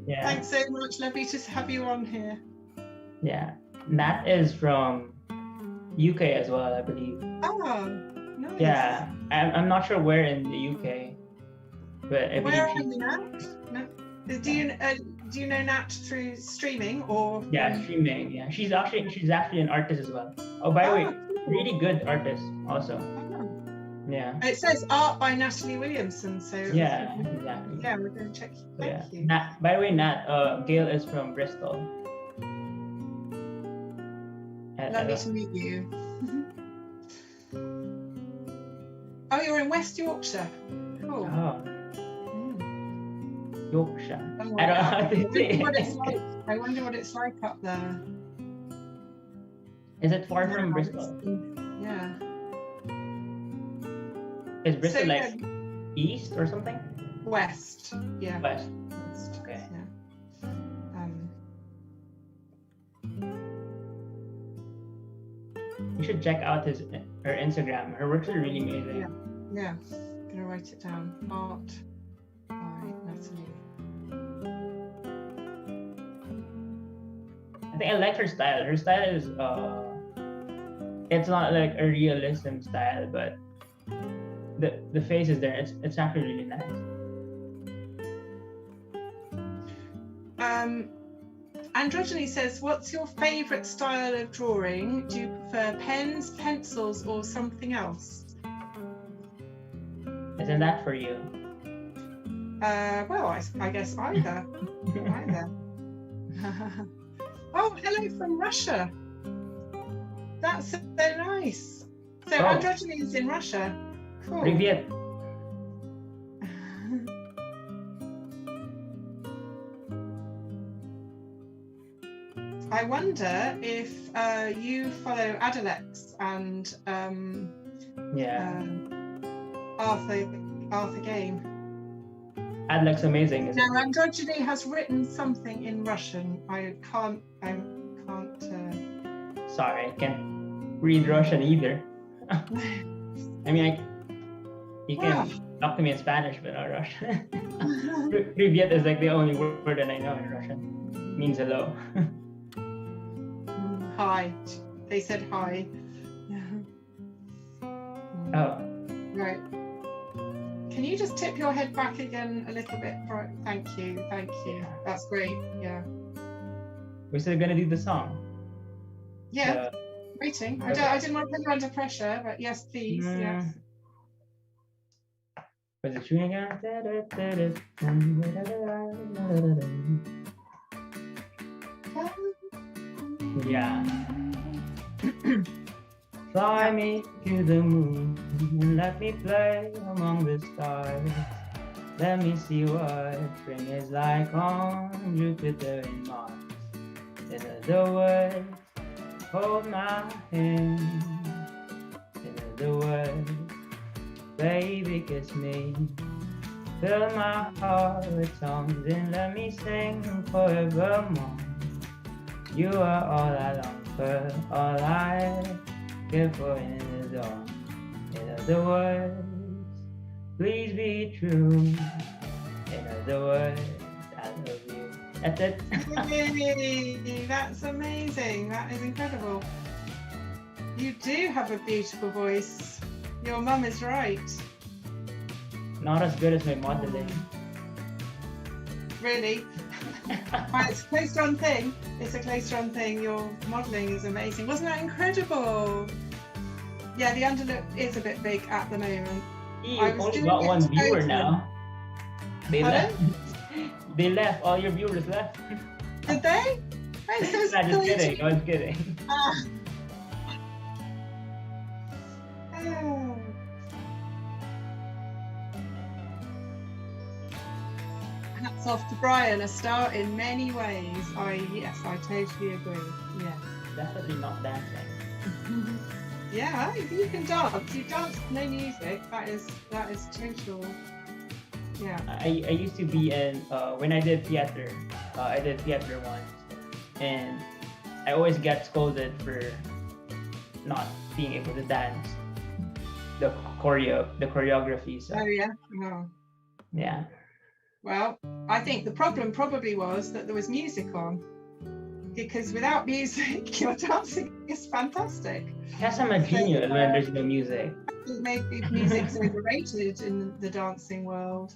Yeah. Thanks so much, lovely to have you on here. Yeah, Nat is from UK as well, I believe. Oh, nice. Yeah, I'm not sure where in the UK, but I where are believe you, Nat? No. Do you know Nat through streaming or? Yeah, streaming. Yeah, she's actually an artist as well. Oh, by the way, really good artist also. Yeah. It says art by Natalie Williamson, so yeah, exactly. Yeah, we're going to check. Thank you. Nat, by the way, Nat, Gail is from Bristol. Lovely to meet you. Oh, you're in West Yorkshire. Cool. Oh. Yorkshire. Oh, I don't know how to say it. I wonder what it's like up there. Is it far from Bristol? Yeah. Is Bristol east or something? West. Yeah. West. Okay. Yeah. You should check out her Instagram. Her works are really amazing. Yeah. I'm gonna write it down. Art by Natalie. I think I like her style. Her style is it's not like a realism style, but the face is there. It's actually really nice. Androgyny says, what's your favourite style of drawing? Do you prefer pens, pencils, or something else? Isn't that for you? Well, I guess either. Either. Oh, hello from Russia. That's so nice. So Androgyny is in Russia. Cool. Привет. I wonder if you follow Adalex and Arthur Game. Adalex amazing. Now Androgyny has written something in Russian. I can't. Sorry, I can't read Russian either. I mean, you can talk to me in Spanish, but not Russian. Привет is like the only word that I know in Russian. It means hello. Hi. They said hi. Oh. Right. Can you just tip your head back again a little bit? Right. Thank you. That's great. Yeah. We're still gonna do the song. Yeah. Waiting. I didn't want to put you under pressure, but yes, please. Yes. Was it true again? Yeah. Fly me to the moon and let me play among the stars. Let me see what spring is like on Jupiter and Mars. In other words, hold my hand. In other words, baby, kiss me. Fill my heart with songs and let me sing forevermore. You are all I long for, all I care for in the dawn. In other words, please be true. In other words, I love you. That's it. Yay, that's amazing. That is incredible. You do have a beautiful voice. Your mum is right. Not as good as my modeling. Really? Right, it's a close run thing. It's a close run thing. Your modelling is amazing. Wasn't that incredible? Yeah, the underlip is a bit big at the moment. You only got one viewer now. They left. They left. All your viewers left. Did they? I'm so Nah, just kidding. I was kidding. Oh. Hats off to Brian, a star in many ways. Yes, I totally agree. Yeah. Definitely not dancing. Yeah, you can dance. You dance no music. That is total. Yeah. I used to be in when I did theater. I did theater once, and I always get scolded for not being able to dance. The choreography. So. Oh yeah. Oh. Yeah. Well, I think the problem probably was that there was music on, because without music, your dancing is fantastic. Guess I'm a genius when there's no music. I think maybe music's overrated in the dancing world.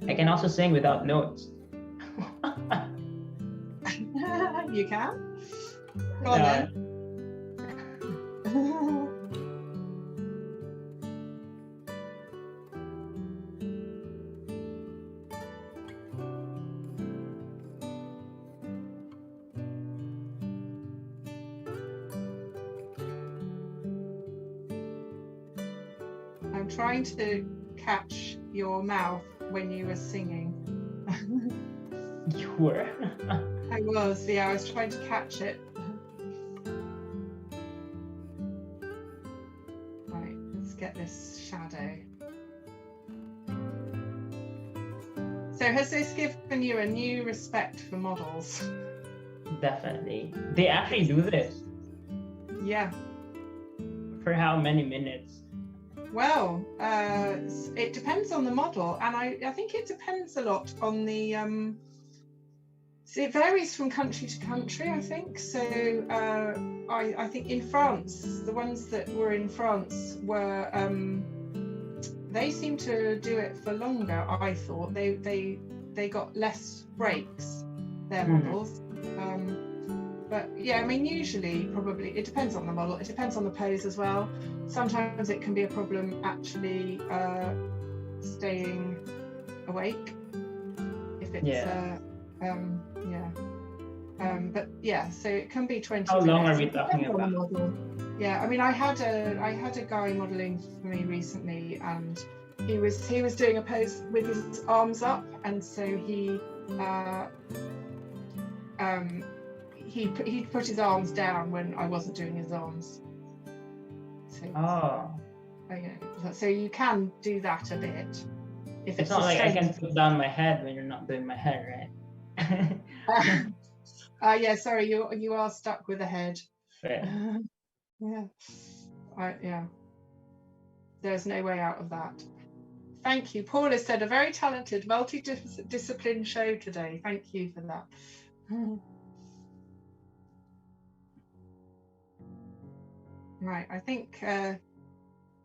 I can also sing without notes. You can? Go on then. I'm trying to catch your mouth when you were singing. You were. I was trying to catch it. Right, let's get this shadow. So has this given you a new respect for models? Definitely. They actually do this. Yeah. For how many minutes? Well, it depends on the model, and I think it depends a lot on the. So it varies from country to country, I think. So I think in France, the ones that were in France were they seemed to do it for longer. I thought they got less breaks, their models. But yeah, I mean, usually probably it depends on the model. It depends on the pose as well. Sometimes it can be a problem actually staying awake if it's but yeah, so it can be 20 How minutes. long are we talking about? Yeah, I mean, I had a guy modeling for me recently, and he was doing a pose with his arms up, and so he put his arms down when I wasn't doing his arms. So, so you can do that a bit. If it's not like I can put down my head when you're not doing my head, right? Yeah, sorry, you are stuck with a head. Fair. Yeah. There's no way out of that. Thank you. Paul has said a very talented, multi-discipline show today. Thank you for that. Right, I think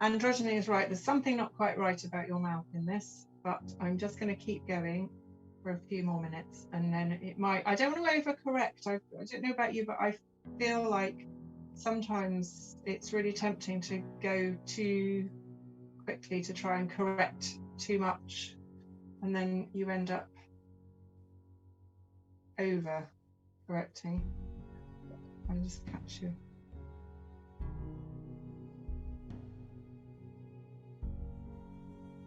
Androgyny is right. There's something not quite right about your mouth in this, but I'm just going to keep going for a few more minutes, and then it might. I don't want to overcorrect. I don't know about you, but I feel like sometimes it's really tempting to go too quickly to try and correct too much, and then you end up over correcting. I'll just catch you.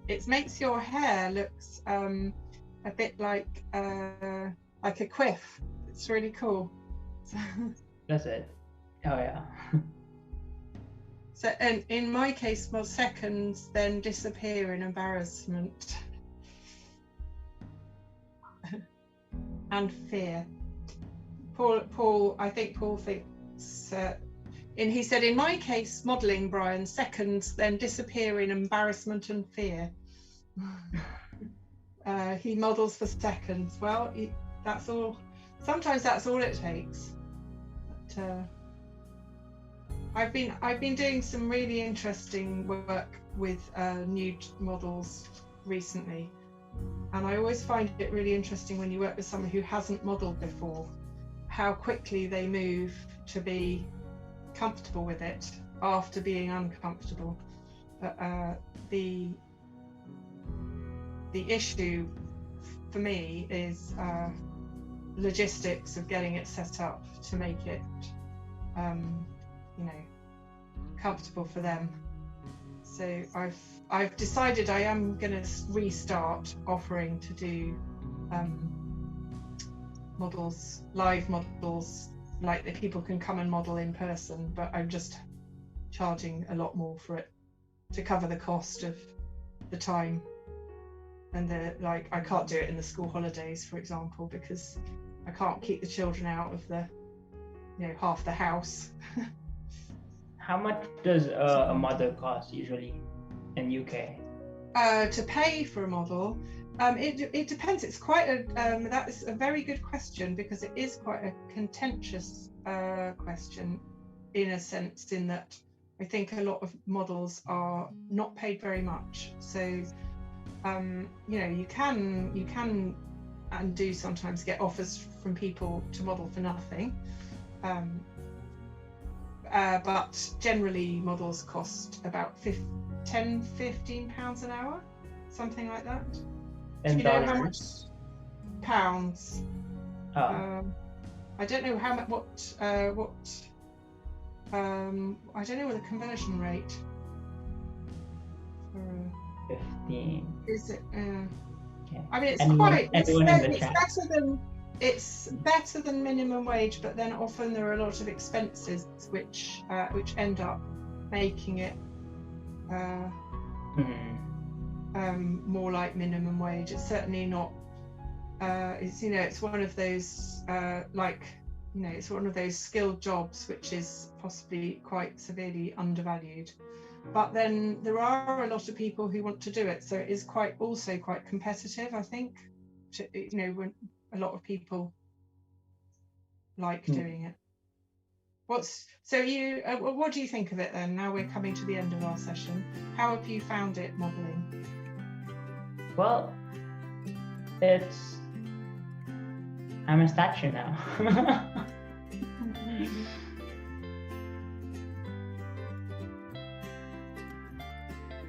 It makes your hair looks a bit like a quiff. It's really cool. That's it. Oh yeah. So, and in my case, more seconds then disappear in embarrassment and fear. I think Paul thinks, he said, in my case, modelling, Brian, seconds then disappear in embarrassment and fear. He models for seconds. Well, that's all. Sometimes that's all it takes. But, I've been doing some really interesting work with nude models recently, and I always find it really interesting when you work with someone who hasn't modelled before, how quickly they move to be comfortable with it after being uncomfortable. But the issue for me is logistics of getting it set up to make it comfortable for them. So I've decided I am going to restart offering to do models, live models, like that people can come and model in person, but I'm just charging a lot more for it to cover the cost of the time, and I can't do it in the school holidays, for example, because I can't keep the children out of the half the house. How much does a model cost usually in UK? To pay for a model, it depends. It's quite that is a very good question, because it is quite a contentious question, in a sense, in that I think a lot of models are not paid very much. So you can and do sometimes get offers from people to model for nothing. But generally models cost about £10-15 an hour, something like that. And do you know how much? Pounds. Oh. I don't know how much. I don't know what the conversion rate. 15. Is it? Okay. I mean, it's better than minimum wage, but then often there are a lot of expenses which end up making it more like minimum wage. It's certainly not. It's one of those it's one of those skilled jobs which is possibly quite severely undervalued. But then there are a lot of people who want to do it, so it is also quite competitive, I think. When a lot of people like doing it. What do you think of it then? Now we're coming to the end of our session. How have you found it modelling? Well, I'm a statue now.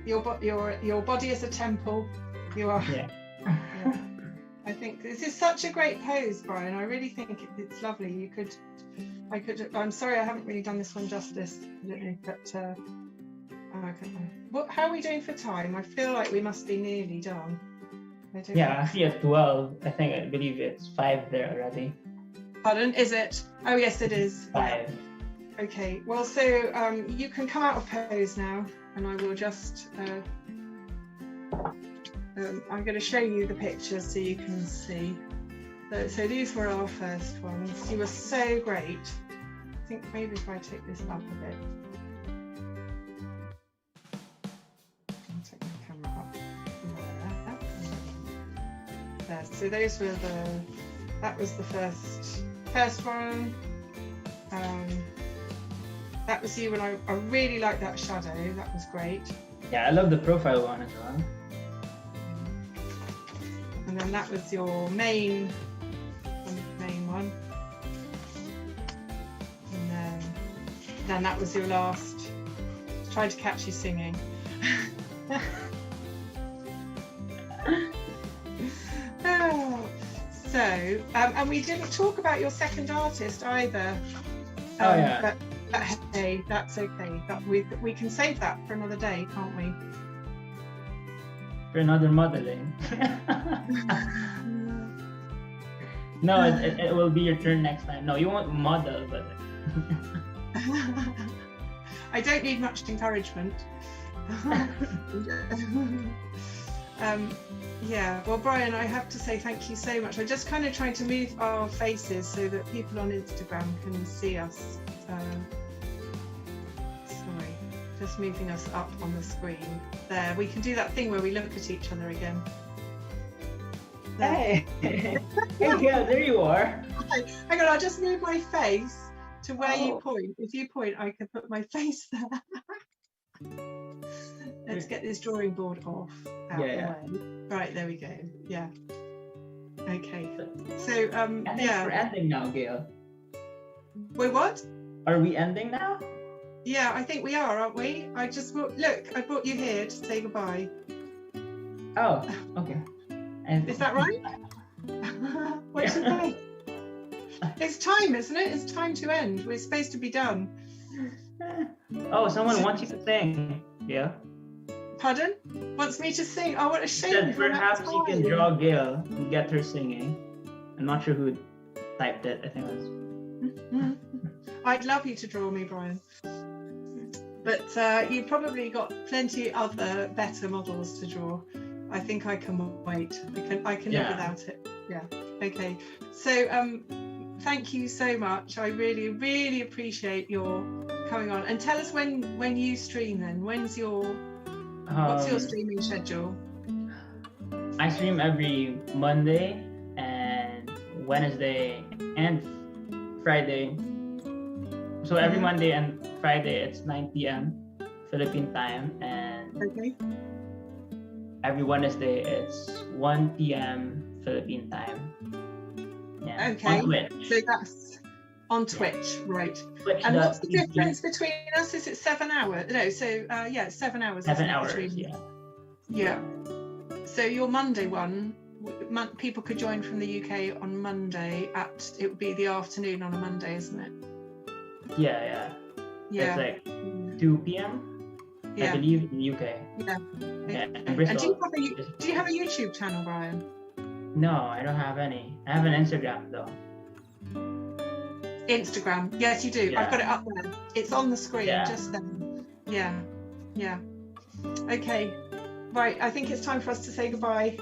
Your body is a temple. You are. Yeah. Yeah. I think this is such a great pose, Brian. I really think it's lovely. I'm sorry I haven't really done this one justice, I don't know, but how are we doing for time? I feel like we must be nearly done. Actually at 12, I believe it's 5 there already. Pardon, is it? Oh yes, it is. 5. Okay, well, so you can come out of pose now, and I will just I'm going to show you the pictures so you can see. So these were our first ones. You were so great. I think maybe if I take this up a bit. I'll take the camera up there. So those were that was the first one. That was you, and I really liked that shadow. That was great. Yeah, I love the profile one as well. And then that was your main one. And then then that was your last. Tried to catch you singing. Oh, so, and we didn't talk about your second artist either. Oh, yeah. But hey, that's okay. We can save that for another day, can't we? For another modeling. No, it will be your turn next time. No, you won't model, but I don't need much encouragement. Yeah, well, Brian, I have to say thank you so much. I'm just kind of trying to move our faces so that people on Instagram can see us. Sorry, just moving us up on the screen. There, we can do that thing where we look at each other again. hey, yeah, there you are. Hang on, I'll just move my face to where you point. If you point, I can put my face there. Let's get this drawing board off. Out the way. Right, there we go. Yeah. Okay. So, We're ending now, Gail. Wait, what? Are we ending now? Yeah, I think we are, aren't we? I brought you here to say goodbye. Oh, okay. Is that right? What's your face? It's time, isn't it? It's time to end. We're supposed to be done. Oh, someone wants you to sing. Yeah. Pardon? Wants me to sing? Oh, what a shame. Said perhaps you can draw Gail and get her singing. I'm not sure who typed it. I think it was. I'd love you to draw me, Brian. But you've probably got plenty other better models to draw. I think I can wait. I can live without it. Yeah. Okay. So thank you so much. I really, really appreciate your coming on. And tell us when you stream then. What's your streaming schedule? I stream every Monday and Wednesday and Friday. So every Monday and Friday it's 9 p.m. Philippine time, and every Wednesday it's 1 p.m. Philippine time. Yeah. Okay. On Twitch. So that's on Twitch, right? Twitch. And what's the difference between us? Is it 7 hours? No, so it's 7 hours. 7 hours. Between... Yeah. So your Monday one, people could join from the UK on Monday it would be the afternoon on a Monday, isn't it? Yeah. It's like 2 p.m. I believe in the UK. Yeah. In Bristol. And do you have a YouTube channel, Brian? No, I don't have any. I have an Instagram though. Instagram, yes, you do. Yeah. I've got it up there. It's on the screen just then. Yeah. Okay. Right. I think it's time for us to say goodbye.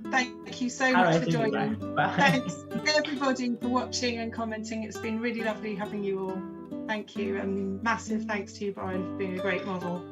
Thank you so much for joining. Bye. Thanks everybody for watching and commenting. It's been really lovely having you all. Thank you, and massive thanks to you, Brian, for being a great model.